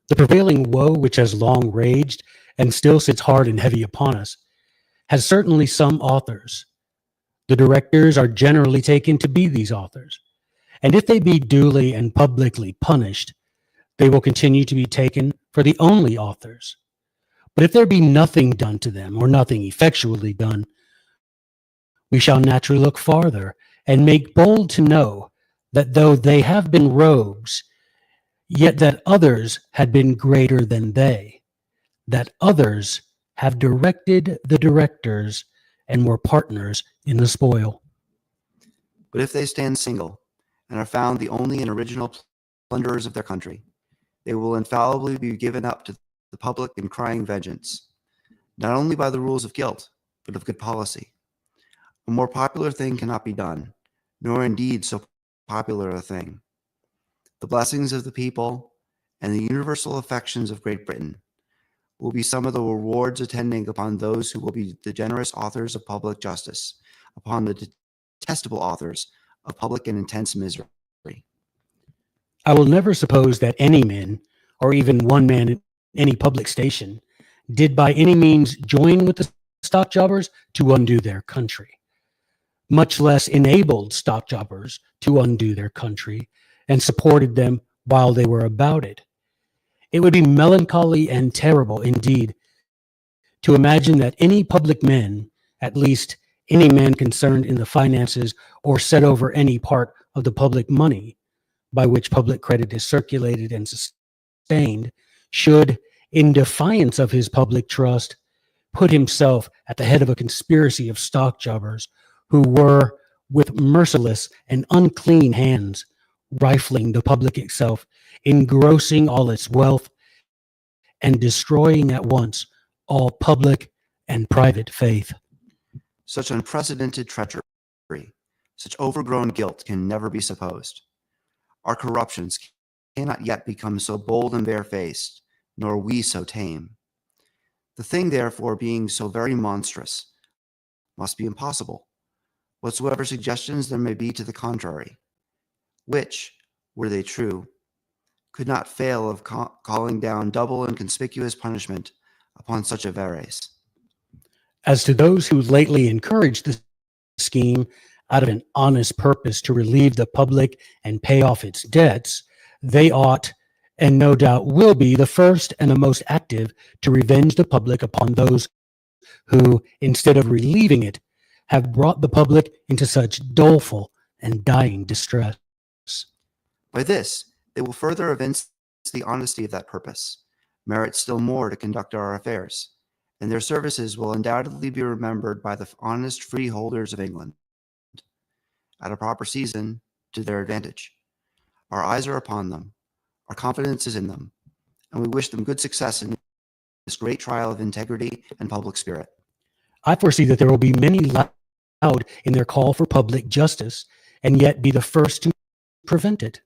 The prevailing woe which has long raged and still sits hard and heavy upon us has certainly some authors, The directors are generally taken to be these authors, and if they be duly and publicly punished, they will continue to be taken for the only authors. But if there be nothing done to them, or nothing effectually done, we shall naturally look farther, and make bold to know that though they have been rogues, yet that others had been greater than they, that others have directed the directors and were partners in the spoil. But if they stand single and are found the only and original plunderers of their country, they will infallibly be given up to the public in crying vengeance, not only by the rules of guilt, but of good policy. A more popular thing cannot be done, nor indeed so popular a thing. The blessings of the people and the universal affections of Great Britain will be some of the rewards attending upon those who will be the generous authors of public justice, upon the detestable authors of public and intense misery. I will never suppose that any man, or even one man in any public station, did by any means join with the stock jobbers to undo their country, much less enabled stock jobbers to undo their country and supported them while they were about it. It would be melancholy and terrible indeed to imagine that any public men, at least any man concerned in the finances or set over any part of the public money by which public credit is circulated and sustained, should, in defiance of his public trust, put himself at the head of a conspiracy of stock jobbers who were, with merciless and unclean hands, rifling the public itself, engrossing all its wealth, and destroying at once all public and private faith. Such unprecedented treachery, such overgrown guilt can never be supposed. Our corruptions cannot yet become so bold and barefaced, nor we so tame. The thing, therefore, being so very monstrous, must be impossible, whatsoever suggestions there may be to the contrary, which, were they true, could not fail of calling down double and conspicuous punishment upon such avarice. As to those who lately encouraged the scheme out of an honest purpose to relieve the public and pay off its debts, they ought, and no doubt will be, the first and the most active to revenge the public upon those who, instead of relieving it, have brought the public into such doleful and dying distress. By this, they will further evince the honesty of that purpose, merit still more to conduct our affairs, and their services will undoubtedly be remembered by the honest freeholders of England at a proper season to their advantage. Our eyes are upon them, our confidence is in them, and we wish them good success in this great trial of integrity and public spirit. I foresee that there will be many loud in their call for public justice, and yet be the first to prevent it.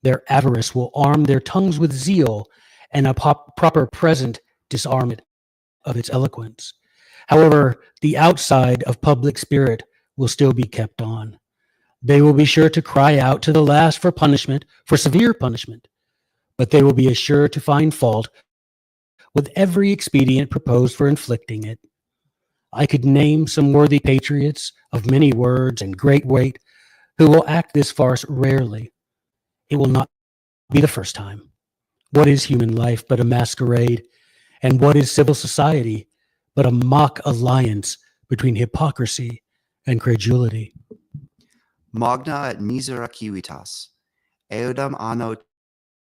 Their avarice will arm their tongues with zeal, and a proper present disarm it of its eloquence. However, the outside of public spirit will still be kept on. They will be sure to cry out to the last for punishment, for severe punishment, but they will be as sure to find fault with every expedient proposed for inflicting it. I could name some worthy patriots of many words and great weight who will act this farce rarely. It will not be the first time. What is human life but a masquerade? And what is civil society but a mock alliance between hypocrisy and credulity? Magna et misera civitas, eodam anno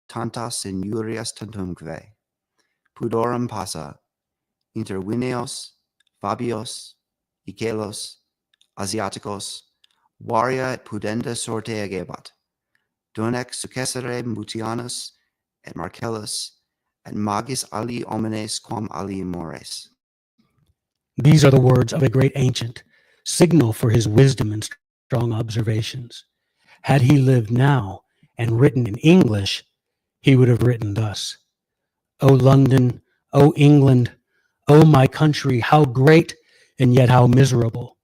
tantas injurias tantumque, pudorum passa, inter Vineos, Fabios, Icelos, Asiaticos, varia et pudenda sorte agebat, donec successere Mutianus et Marcellus, et magis ali homines quam ali mores. These are the words of a great ancient, signal for his wisdom and strong observations. Had he lived now and written in English, he would have written thus: O London, O England, O my country, how great and yet how miserable!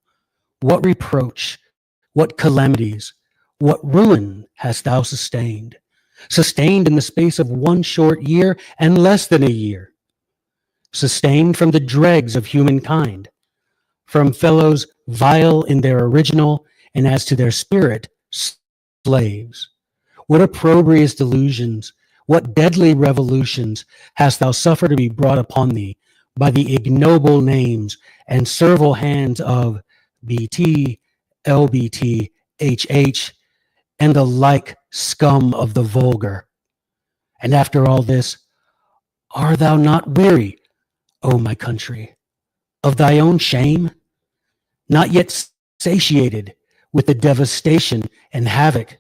What reproach, what calamities, what ruin hast thou sustained in the space of one short year and less than a year, sustained from the dregs of humankind, from fellows vile in their original, and as to their spirit, slaves. What opprobrious delusions, what deadly revolutions hast thou suffered to be brought upon thee by the ignoble names and servile hands of BT, LBT, HH, and the like scum of the vulgar. And after all this, art thou not weary, O my country, of thy own shame? Not yet satiated with the devastation and havoc?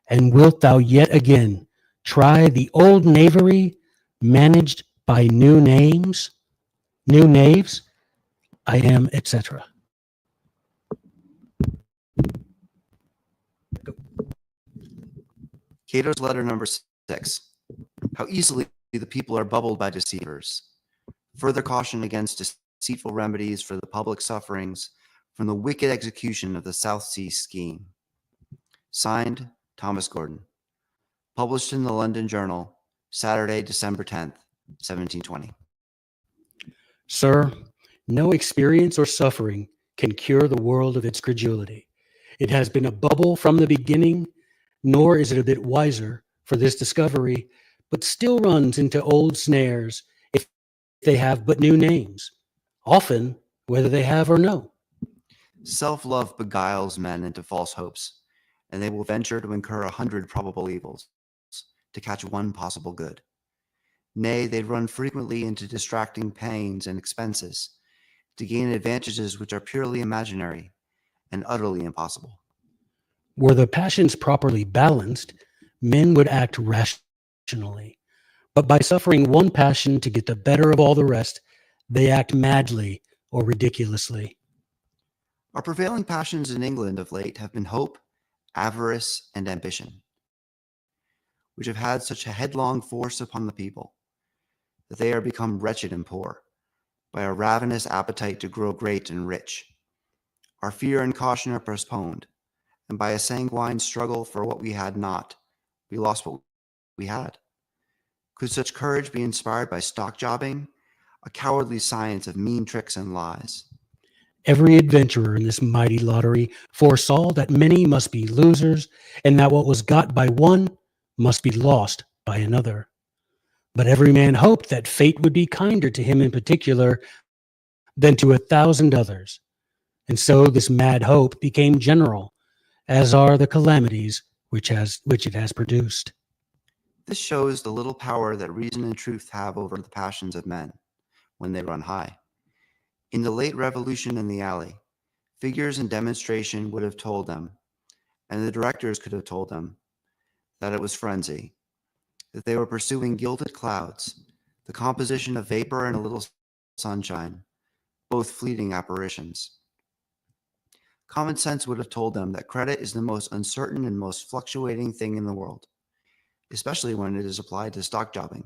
And wilt thou yet again try the old knavery managed by new names, new knaves? I am, etc. Cato's letter number 6. How easily the people are bubbled by deceivers. Further caution against deceitful remedies for the public sufferings from the wicked execution of the South Sea scheme. Signed, Thomas Gordon. Published in the London Journal, Saturday, December 10th, 1720. Sir, no experience or suffering can cure the world of its credulity. It has been a bubble from the beginning, nor is it a bit wiser for this discovery, but still runs into old snares if they have but new names, often whether they have or no. Self-love beguiles men into false hopes, and they will venture to incur 100 probable evils to catch one possible good. Nay, they run frequently into distracting pains and expenses to gain advantages which are purely imaginary and utterly impossible. Were the passions properly balanced, men would act rationally. But by suffering one passion to get the better of all the rest, they act madly or ridiculously. Our prevailing passions in England of late have been hope, avarice, and ambition, which have had such a headlong force upon the people that they are become wretched and poor by a ravenous appetite to grow great and rich. Our fear and caution are postponed, and by a sanguine struggle for what we had not, we lost what we had. Could such courage be inspired by stock jobbing, a cowardly science of mean tricks and lies? Every adventurer in this mighty lottery foresaw that many must be losers, and that what was got by one must be lost by another. But every man hoped that fate would be kinder to him in particular than to 1,000 others. And so this mad hope became general, as are the calamities which it has produced. This shows the little power that reason and truth have over the passions of men when they run high. In the late revolution in the alley, figures and demonstration would have told them, and the directors could have told them, that it was frenzy, that they were pursuing gilded clouds, the composition of vapor and a little sunshine, both fleeting apparitions. Common sense would have told them that credit is the most uncertain and most fluctuating thing in the world, especially when it is applied to stock jobbing,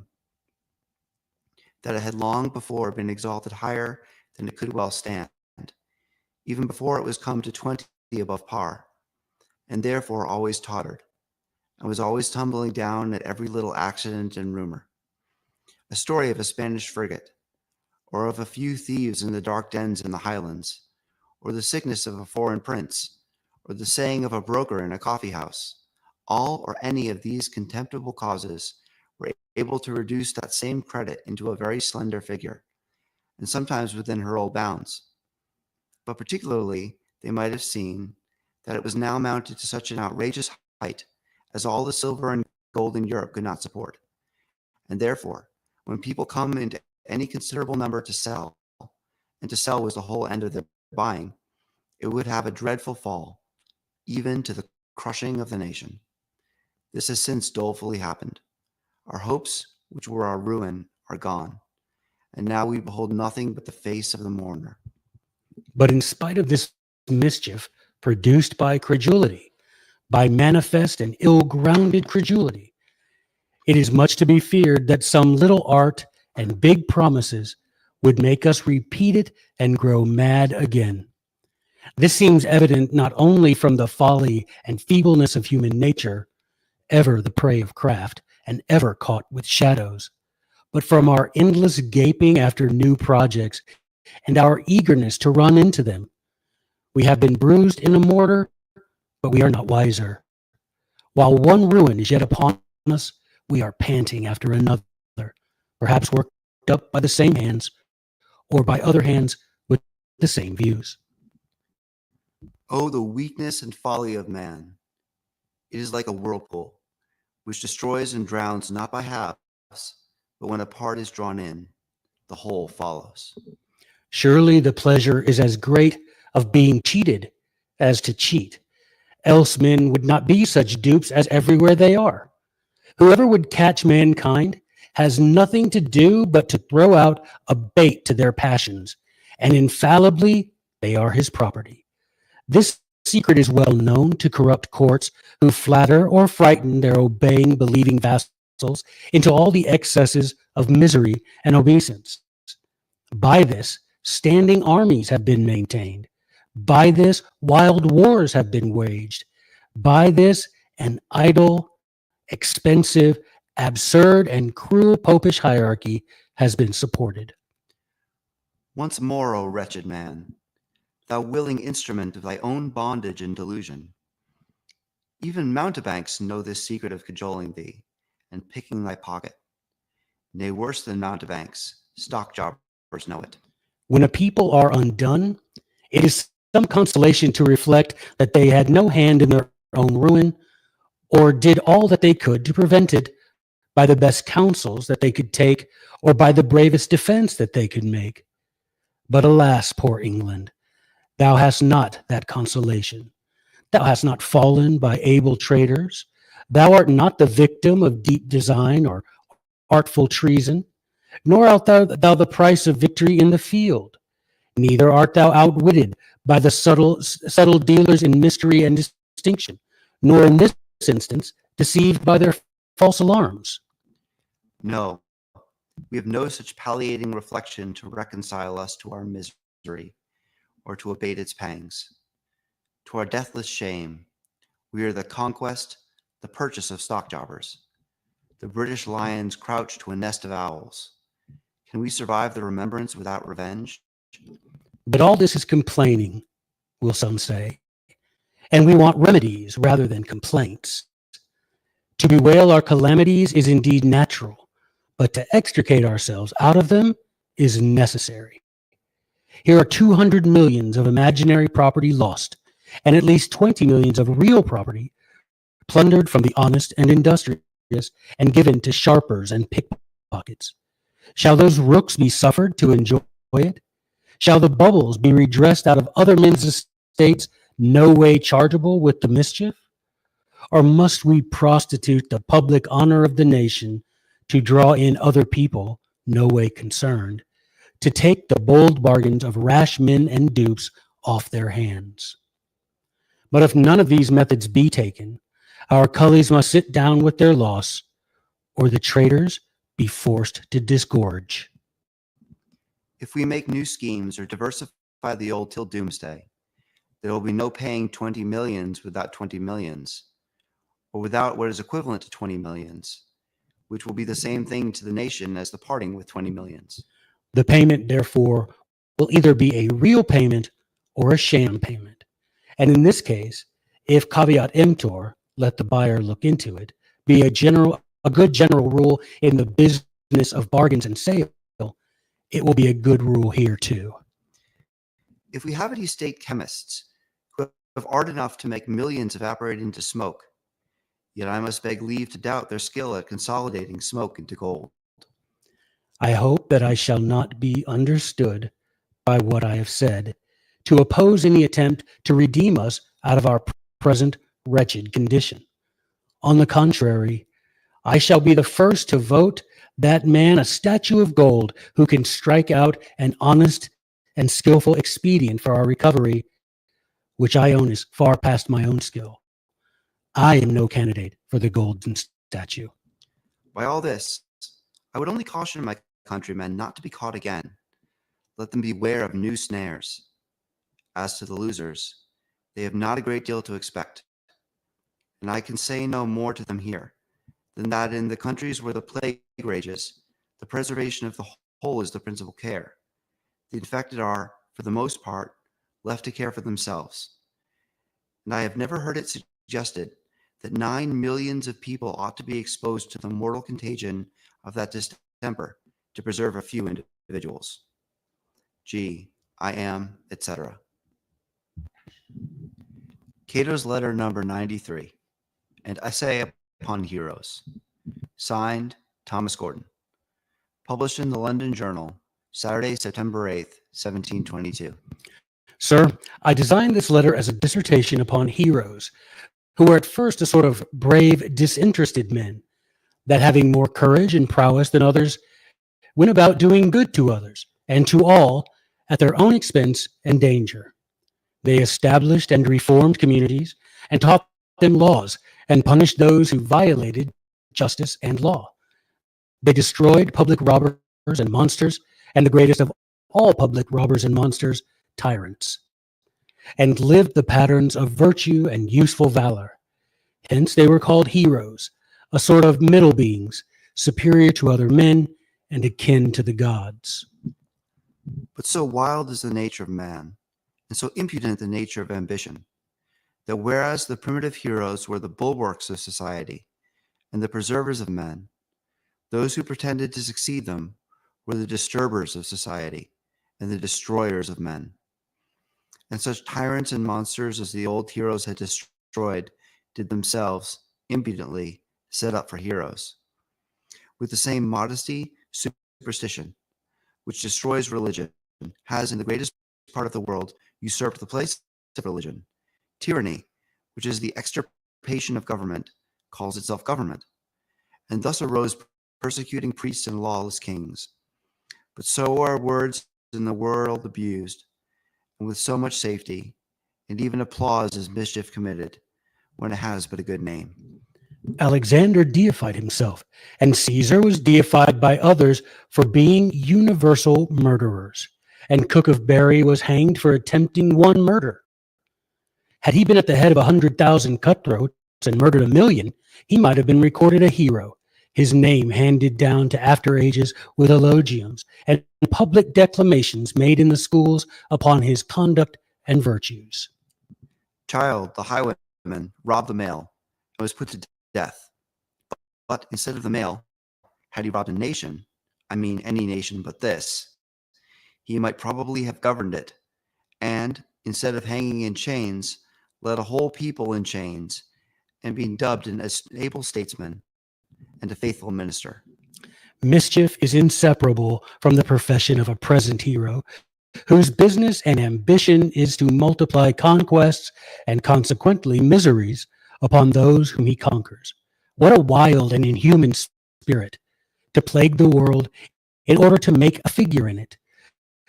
that it had long before been exalted higher than it could well stand, even before it was come to 20 above par, and therefore always tottered, and was always tumbling down at every little accident and rumor. A story of a Spanish frigate, or of a few thieves in the dark dens in the Highlands, or the sickness of a foreign prince, or the saying of a broker in a coffee house, all or any of these contemptible causes were able to reduce that same credit into a very slender figure, and sometimes within her old bounds. But particularly, they might have seen that it was now mounted to such an outrageous height as all the silver and gold in Europe could not support. And therefore, when people come into any considerable number to sell, and to sell was the whole end of their buying, it would have a dreadful fall, even to the crushing of the nation. This has since dolefully happened. Our hopes, which were our ruin, are gone, and now we behold nothing but the face of the mourner. But in spite of this mischief produced by credulity, by manifest and ill-grounded credulity, it is much to be feared that some little art and big promises would make us repeat it and grow mad again. This seems evident not only from the folly and feebleness of human nature, ever the prey of craft and ever caught with shadows, but from our endless gaping after new projects and our eagerness to run into them. We have been bruised in a mortar, but we are not wiser. While one ruin is yet upon us, we are panting after another, perhaps worked up by the same hands, or by other hands with the same views. Oh, the weakness and folly of man! It is like a whirlpool, which destroys and drowns not by halves, but when a part is drawn in, the whole follows. Surely the pleasure is as great of being cheated as to cheat, else men would not be such dupes as everywhere they are. Whoever would catch mankind has nothing to do but to throw out a bait to their passions, and infallibly they are his property. This secret is well known to corrupt courts who flatter or frighten their obeying, believing vassals into all the excesses of misery and obeisance. By this, standing armies have been maintained. By this, wild wars have been waged. By this, an idle, expensive, absurd, and cruel popish hierarchy has been supported. Once more, O wretched man, thou willing instrument of thy own bondage and delusion. Even mountebanks know this secret of cajoling thee and picking thy pocket. Nay, worse than mountebanks, stock jobbers know it. When a people are undone, it is some consolation to reflect that they had no hand in their own ruin, or did all that they could to prevent it by the best counsels that they could take, or by the bravest defense that they could make. But alas, poor England, thou hast not that consolation. Thou hast not fallen by able traitors. Thou art not the victim of deep design or artful treason, nor art thou the price of victory in the field. Neither art thou outwitted by the subtle dealers in mystery and distinction, nor in this instance deceived by their false alarms. No, we have no such palliating reflection to reconcile us to our misery, or to abate its pangs. To our deathless shame, we are the conquest, the purchase of stock jobbers. The British lions crouch to a nest of owls. Can we survive the remembrance without revenge? But all this is complaining, will some say, and we want remedies rather than complaints. To bewail our calamities is indeed natural, but to extricate ourselves out of them is necessary. Here are 200 millions of imaginary property lost, and at least 20 millions of real property plundered from the honest and industrious and given to sharpers and pickpockets. Shall those rooks be suffered to enjoy it? Shall the bubbles be redressed out of other men's estates no way chargeable with the mischief? Or must we prostitute the public honor of the nation to draw in other people no way concerned, to take the bold bargains of rash men and dupes off their hands? But if none of these methods be taken, our cullies must sit down with their loss, or the traders be forced to disgorge. If we make new schemes or diversify the old till doomsday, there will be no paying 20 millions without 20 millions, or without what is equivalent to 20 millions, which will be the same thing to the nation as the parting with 20 millions. The payment, therefore, will either be a real payment or a sham payment. And in this case, if caveat emptor, let the buyer look into it, be a good general rule in the business of bargains and sale, it will be a good rule here too. If we have any state chemists who have art enough to make millions evaporate into smoke, yet I must beg leave to doubt their skill at consolidating smoke into gold. I hope that I shall not be understood by what I have said to oppose any attempt to redeem us out of our present wretched condition. On the contrary, I shall be the first to vote that man a statue of gold who can strike out an honest and skillful expedient for our recovery, which I own is far past my own skill. I am no candidate for the golden statue. By all this, I would only caution my countrymen not to be caught again. Let them beware of new snares. As to the losers, they have not a great deal to expect. And I can say no more to them here than that in the countries where the plague rages, the preservation of the whole is the principal care. The infected are, for the most part, left to care for themselves. And I have never heard it suggested that 9 millions of people ought to be exposed to the mortal contagion of that distemper to preserve a few individuals. G. I am, etc. Cato's letter number 93, an essay upon heroes. Signed, Thomas Gordon. Published in the London Journal, Saturday, September 8th, 1722. Sir, I designed this letter as a dissertation upon heroes, who were at first a sort of brave, disinterested men, that having more courage and prowess than others, went about doing good to others, and to all, at their own expense and danger. They established and reformed communities, and taught them laws, and punished those who violated justice and law. They destroyed public robbers and monsters, and the greatest of all public robbers and monsters, tyrants, and lived the patterns of virtue and useful valor. Hence they were called heroes, a sort of middle beings, superior to other men and akin to the gods. But so wild is the nature of man, and so impudent the nature of ambition, that whereas the primitive heroes were the bulwarks of society and the preservers of men, those who pretended to succeed them were the disturbers of society and the destroyers of men. And such tyrants and monsters as the old heroes had destroyed did themselves impudently set up for heroes. With the same modesty, superstition, which destroys religion, has in the greatest part of the world usurped the place of religion. Tyranny, which is the extirpation of government, calls itself government. And thus arose persecuting priests and lawless kings. But so are words in the world abused, and with so much safety, and even applause is mischief committed, when it has but a good name. Alexander deified himself, and Caesar was deified by others for being universal murderers, and Cook of Berry was hanged for attempting one murder. Had he been at the head of 100,000 cutthroats and murdered 1,000,000, he might have been recorded a hero, his name handed down to after ages with eulogiums and public declamations made in the schools upon his conduct and virtues. Child, the highwayman, robbed the mail and was put to death. But instead of the mail, had he robbed a nation, I mean any nation but this, he might probably have governed it, and instead of hanging in chains, led a whole people in chains, and being dubbed an able statesman and a faithful minister. Mischief is inseparable from the profession of a present hero, whose business and ambition is to multiply conquests and consequently miseries upon those whom he conquers. What a wild and inhuman spirit, to plague the world in order to make a figure in it,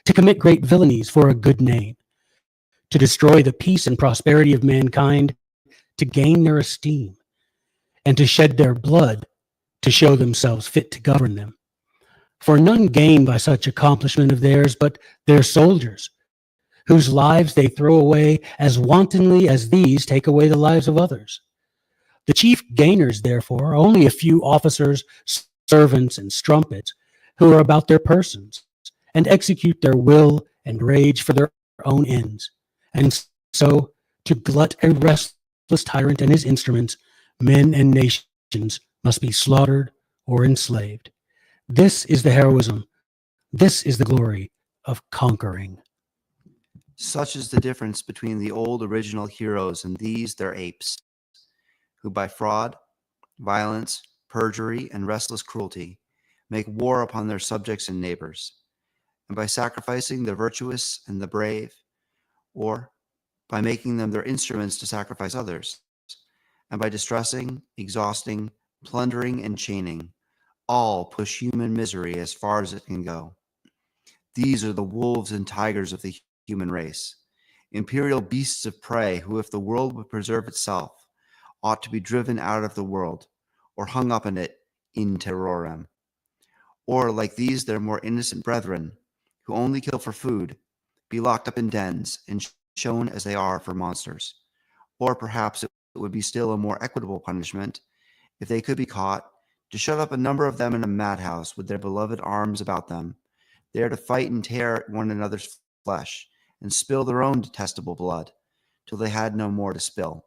to commit great villainies for a good name, to destroy the peace and prosperity of mankind, to gain their esteem, and to shed their blood to show themselves fit to govern them. For none gain by such accomplishment of theirs but their soldiers, whose lives they throw away as wantonly as these take away the lives of others. The chief gainers, therefore, are only a few officers, servants, and strumpets, who are about their persons, and execute their will and rage for their own ends. And so, to glut a restless tyrant and his instruments, men and nations must be slaughtered or enslaved. This is the heroism, this is the glory of conquering. Such is the difference between the old original heroes and these their apes, who by fraud, violence, perjury, and restless cruelty make war upon their subjects and neighbors, and by sacrificing the virtuous and the brave, or by making them their instruments to sacrifice others, and by distressing, exhausting, plundering, and chaining, all push human misery as far as it can go. These are the wolves and tigers of the human race, imperial beasts of prey who, if the world would preserve itself, ought to be driven out of the world, or hung up in it in terrorem. Or, like these their more innocent brethren, who only kill for food, be locked up in dens and shown as they are for monsters. Or perhaps it would be still a more equitable punishment, if they could be caught, to shut up a number of them in a madhouse with their beloved arms about them, They are to fight and tear one another's flesh and spill their own detestable blood till they had no more to spill.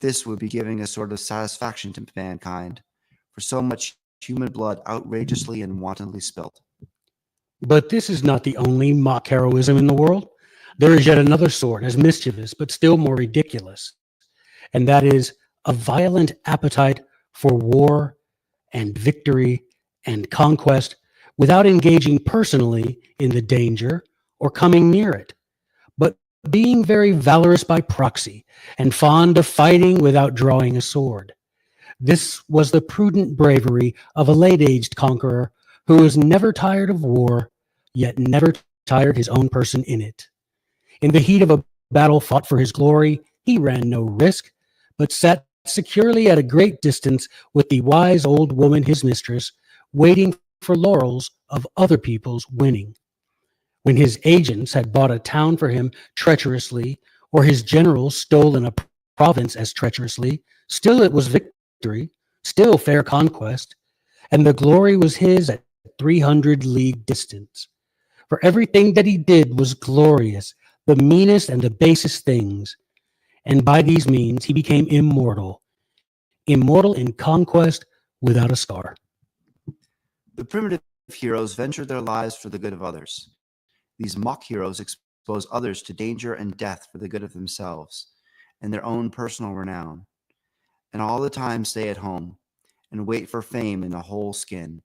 This would be giving a sort of satisfaction to mankind for so much human blood outrageously and wantonly spilt. But this is not the only mock heroism in the world. There is yet another sort, as mischievous, but still more ridiculous, and that is a violent appetite for war and victory and conquest without engaging personally in the danger or coming near it, but being very valorous by proxy and fond of fighting without drawing a sword. This was the prudent bravery of a late-aged conqueror who was never tired of war, yet never tired his own person in it. In the heat of a battle fought for his glory, he ran no risk, but sat securely at a great distance with the wise old woman, his mistress, waiting for laurels of other people's winning. When his agents had bought a town for him treacherously, or his generals stolen a province as treacherously, still it was victory, still fair conquest, and the glory was his at 300 league distance. For everything that he did was glorious, the meanest and the basest things, and by these means he became immortal, immortal in conquest without a scar. The primitive heroes ventured their lives for the good of others. These mock heroes expose others to danger and death for the good of themselves and their own personal renown, and all the time stay at home and wait for fame in a whole skin.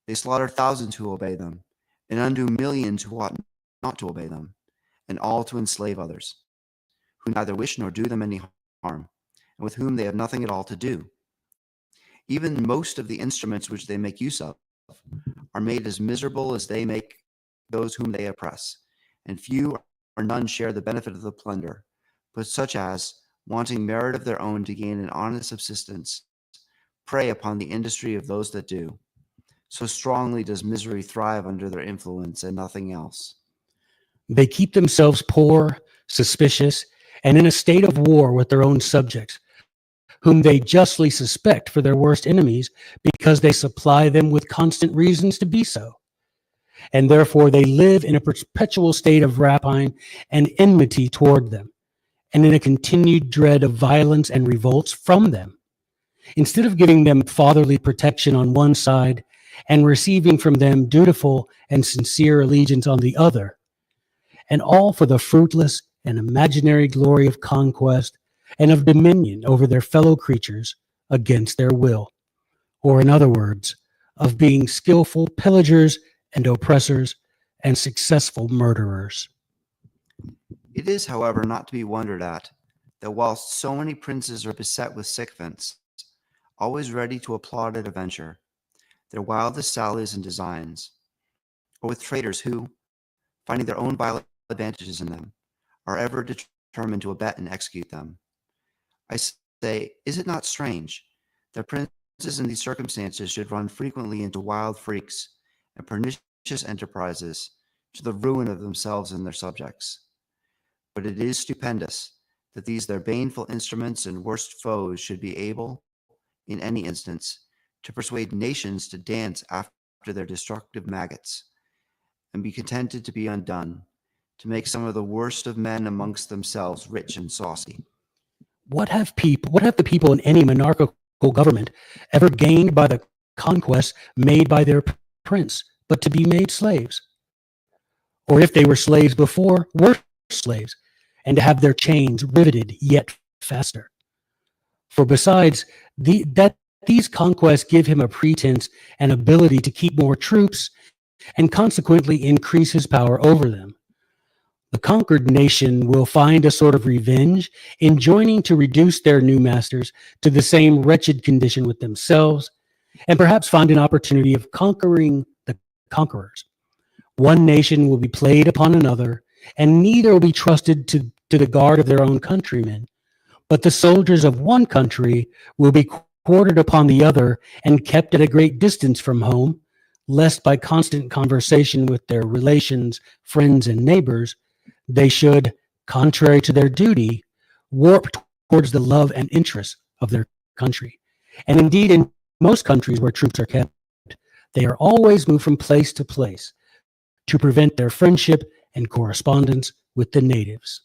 They slaughter thousands who obey them, and undo millions who ought not to obey them, and all to enslave others, who neither wish nor do them any harm, and with whom they have nothing at all to do. Even most of the instruments which they make use of are made as miserable as they make those whom they oppress, and few or none share the benefit of the plunder, but such as, wanting merit of their own to gain an honest subsistence, prey upon the industry of those that do. So strongly does misery thrive under their influence and nothing else. They keep themselves poor, suspicious, and in a state of war with their own subjects, whom they justly suspect for their worst enemies because they supply them with constant reasons to be so. And therefore they live in a perpetual state of rapine and enmity toward them, and in a continued dread of violence and revolts from them. Instead of giving them fatherly protection on one side and receiving from them dutiful and sincere allegiance on the other, and all for the fruitless and imaginary glory of conquest and of dominion over their fellow creatures against their will, or in other words, of being skillful pillagers and oppressors and successful murderers. It is, however, not to be wondered at that whilst so many princes are beset with sycophants, always ready to applaud at a venture their wildest sallies and designs, or with traitors who, finding their own violent advantages in them, are ever determined to abet and execute them. I say, is it not strange that princes in these circumstances should run frequently into wild freaks and pernicious enterprises to the ruin of themselves and their subjects? But it is stupendous that these their baneful instruments and worst foes should be able, in any instance, to persuade nations to dance after their destructive maggots, and be contented to be undone, to make some of the worst of men amongst themselves rich and saucy. What have the people in any monarchical government ever gained by the conquests made by their prince, but to be made slaves? Or if they were slaves before, were slaves, and to have their chains riveted yet faster. For besides these conquests give him a pretense and ability to keep more troops, and consequently increase his power over them. The conquered nation will find a sort of revenge in joining to reduce their new masters to the same wretched condition with themselves, and perhaps find an opportunity of conquering the conquerors. One nation will be played upon another, and neither will be trusted to the guard of their own countrymen, but the soldiers of one country will be quartered upon the other and kept at a great distance from home, lest by constant conversation with their relations, friends, and neighbors, they should, contrary to their duty, warp towards the love and interests of their country. And indeed, in most countries where troops are kept, they are always moved from place to place to prevent their friendship and correspondence with the natives.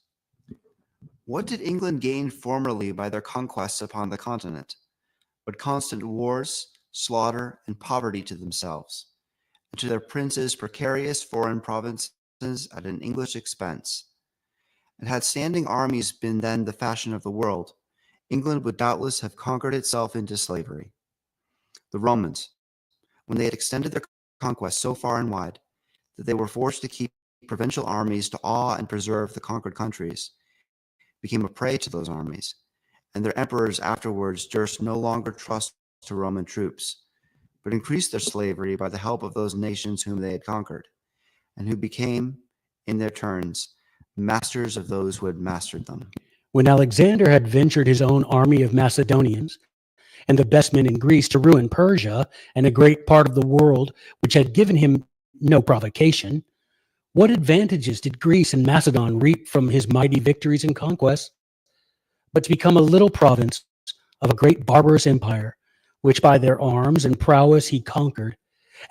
What did England gain formerly by their conquests upon the continent? But constant wars, slaughter, and poverty to themselves, and to their princes precarious foreign provinces at an English expense. And had standing armies been then the fashion of the world, England would doubtless have conquered itself into slavery. The Romans, when they had extended their conquest so far and wide that they were forced to keep provincial armies to awe and preserve the conquered countries, became a prey to those armies, and their emperors afterwards durst no longer trust to Roman troops, but increased their slavery by the help of those nations whom they had conquered, and who became, in their turns, masters of those who had mastered them. When Alexander had ventured his own army of Macedonians and the best men in Greece to ruin Persia and a great part of the world which had given him no provocation, what advantages did Greece and Macedon reap from his mighty victories and conquests, but to become a little province of a great barbarous empire, which by their arms and prowess he conquered,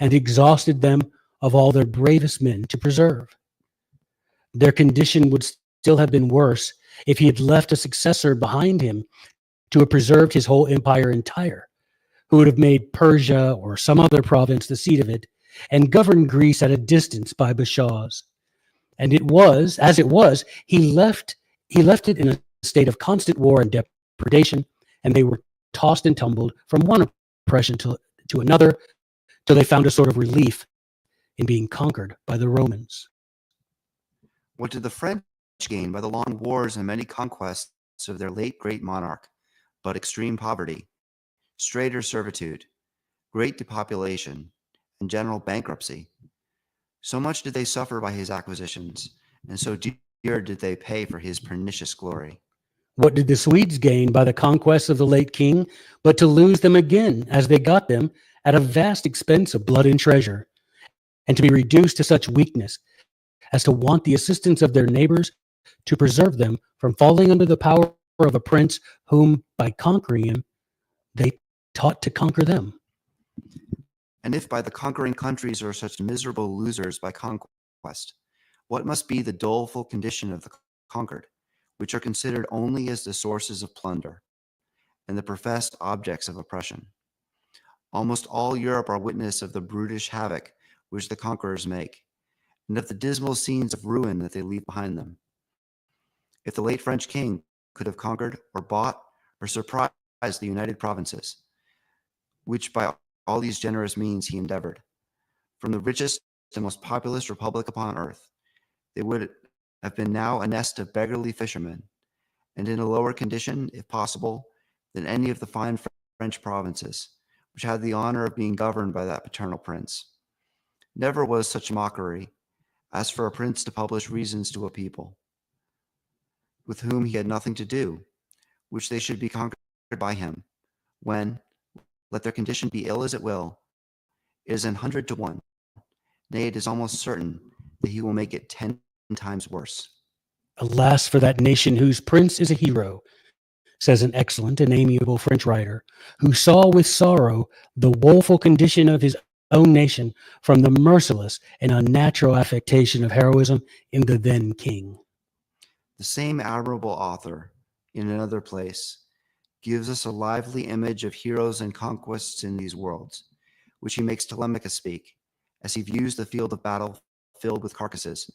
and exhausted them of all their bravest men to preserve? Their condition would still have been worse if he had left a successor behind him to have preserved his whole empire entire, who would have made Persia or some other province the seat of it, and governed Greece at a distance by bashaws. And it was, as it was, he left it in a state of constant war and depredation, and they were tossed and tumbled from one oppression to another, till they found a sort of relief in being conquered by the Romans. What did the French gain by the long wars and many conquests of their late great monarch, but extreme poverty, straighter servitude, great depopulation, and general bankruptcy? So much did they suffer by his acquisitions, and so dear did they pay for his pernicious glory. What did the Swedes gain by the conquests of the late king, but to lose them again as they got them at a vast expense of blood and treasure, and to be reduced to such weakness as to want the assistance of their neighbors to preserve them from falling under the power of a prince whom, by conquering him, they taught to conquer them? And if by the conquering countries are such miserable losers by conquest, what must be the doleful condition of the conquered, which are considered only as the sources of plunder and the professed objects of oppression? Almost all Europe are witness of the brutish havoc which the conquerors make, and of the dismal scenes of ruin that they leave behind them. If the late French king could have conquered or bought or surprised the United Provinces, which by all these generous means he endeavored, from the richest and most populous republic upon earth, they would have been now a nest of beggarly fishermen, and in a lower condition, if possible, than any of the fine French provinces, which had the honor of being governed by that paternal prince. Never was such mockery as for a prince to publish reasons to a people, with whom he had nothing to do, which they should be conquered by him, when, let their condition be ill as it will, it is 100 to 1. Nay, it is almost certain that he will make it 10 times worse. Alas for that nation whose prince is a hero, says an excellent and amiable French writer, who saw with sorrow the woeful condition of his own nation from the merciless and unnatural affectation of heroism in the then king. The same admirable author, in another place, gives us a lively image of heroes and conquests in these worlds, which he makes Telemachus speak, as he views the field of battle filled with carcasses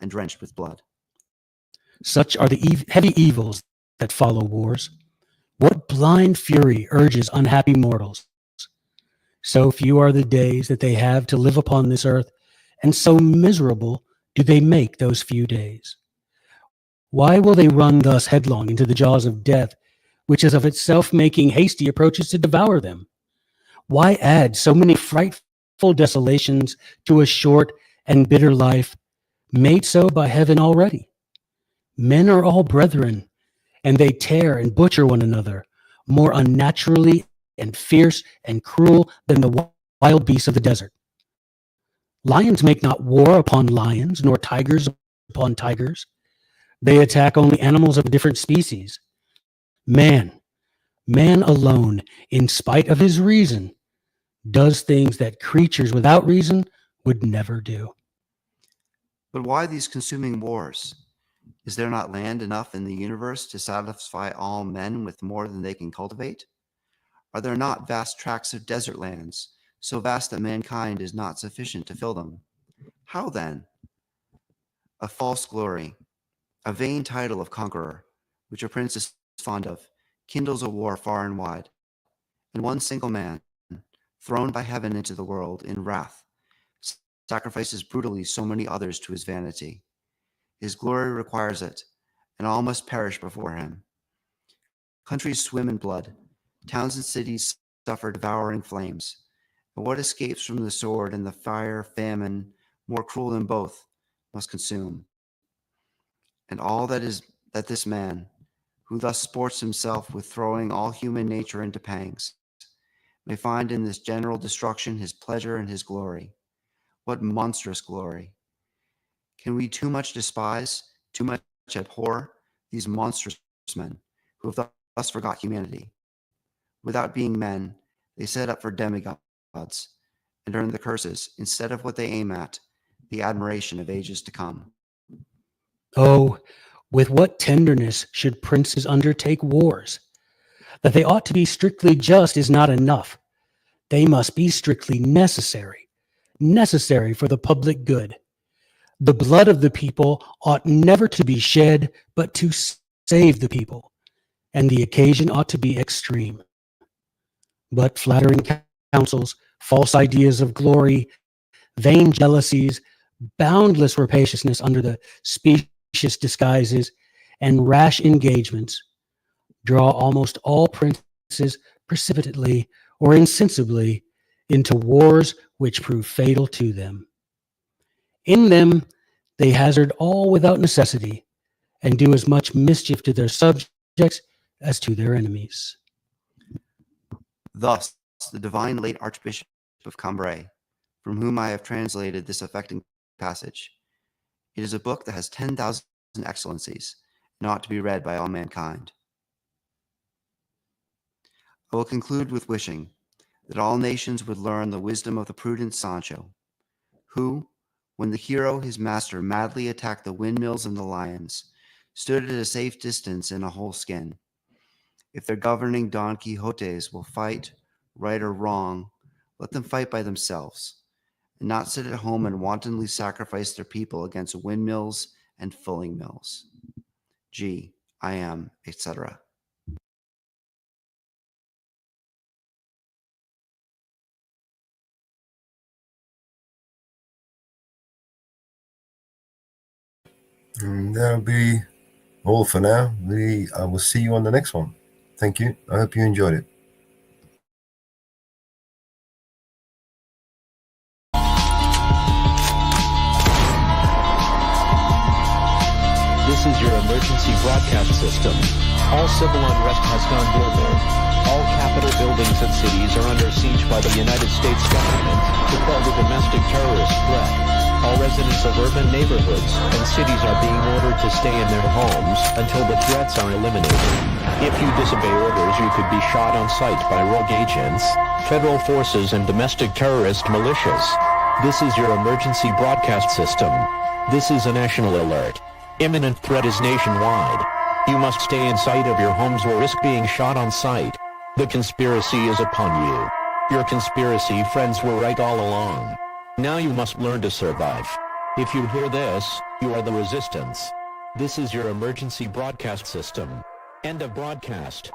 and drenched with blood. Such are the heavy evils that follow wars. What blind fury urges unhappy mortals? So few are the days that they have to live upon this earth, and so miserable do they make those few days. Why will they run thus headlong into the jaws of death, which is of itself making hasty approaches to devour them? Why add so many frightful desolations to a short and bitter life, made so by heaven already? Men are all brethren, and they tear and butcher one another more unnaturally and fierce and cruel than the wild beasts of the desert. Lions make not war upon lions, nor tigers upon tigers. They attack only animals of different species. Man alone, in spite of his reason, does things that creatures without reason would never do. But why these consuming wars? Is there not land enough in the universe to satisfy all men with more than they can cultivate? Are there not vast tracts of desert lands, so vast that mankind is not sufficient to fill them? How then? A false glory, a vain title of conqueror, which a prince is fond of, kindles a war far and wide, and one single man, thrown by heaven into the world in wrath, sacrifices brutally so many others to his vanity. His glory requires it, and all must perish before him. Countries swim in blood, towns and cities suffer devouring flames, and what escapes from the sword and the fire, famine, more cruel than both, must consume. And all that this man, who thus sports himself with throwing all human nature into pangs, may find in this general destruction his pleasure and his glory. What monstrous glory! Can we too much despise, too much abhor these monstrous men who have thus forgot humanity? Without being men, they set up for demigods and earn the curses, instead of what they aim at, the admiration of ages to come. Oh, with what tenderness should princes undertake wars? That they ought to be strictly just is not enough. They must be strictly necessary for the public good. The blood of the people ought never to be shed, but to save the people, and the occasion ought to be extreme. But flattering counsels, false ideas of glory, vain jealousies, boundless rapaciousness under the specious disguises, and rash engagements draw almost all princes precipitately or insensibly into wars which prove fatal to them. In them they hazard all without necessity, and do as much mischief to their subjects as to their enemies. Thus, the divine late Archbishop of Cambrai, from whom I have translated this affecting passage. It is a book that has 10,000 excellencies and ought to be read by all mankind. I will conclude with wishing that all nations would learn the wisdom of the prudent Sancho, who, when the hero his master madly attacked the windmills and the lions, stood at a safe distance in a whole skin. If their governing Don Quixotes will fight, right or wrong, let them fight by themselves, and not sit at home and wantonly sacrifice their people against windmills and fulling mills. G. I am, etc. And that'll be all for now. I will see you on the next one. Thank you. I hope you enjoyed it. This is your emergency broadcast system. All civil unrest has gone global. All capital buildings and cities are under siege by the United States government to quell the domestic terrorist threat. All residents of urban neighborhoods and cities are being ordered to stay in their homes until the threats are eliminated. If you disobey orders, you could be shot on sight by rogue agents, federal forces, and domestic terrorist militias. This is your emergency broadcast system. This is a national alert. Imminent threat is nationwide. You must stay in sight of your homes or risk being shot on sight. The conspiracy is upon you. Your conspiracy friends were right all along. Now you must learn to survive. If you hear this, you are the resistance. This is your emergency broadcast system. End of broadcast.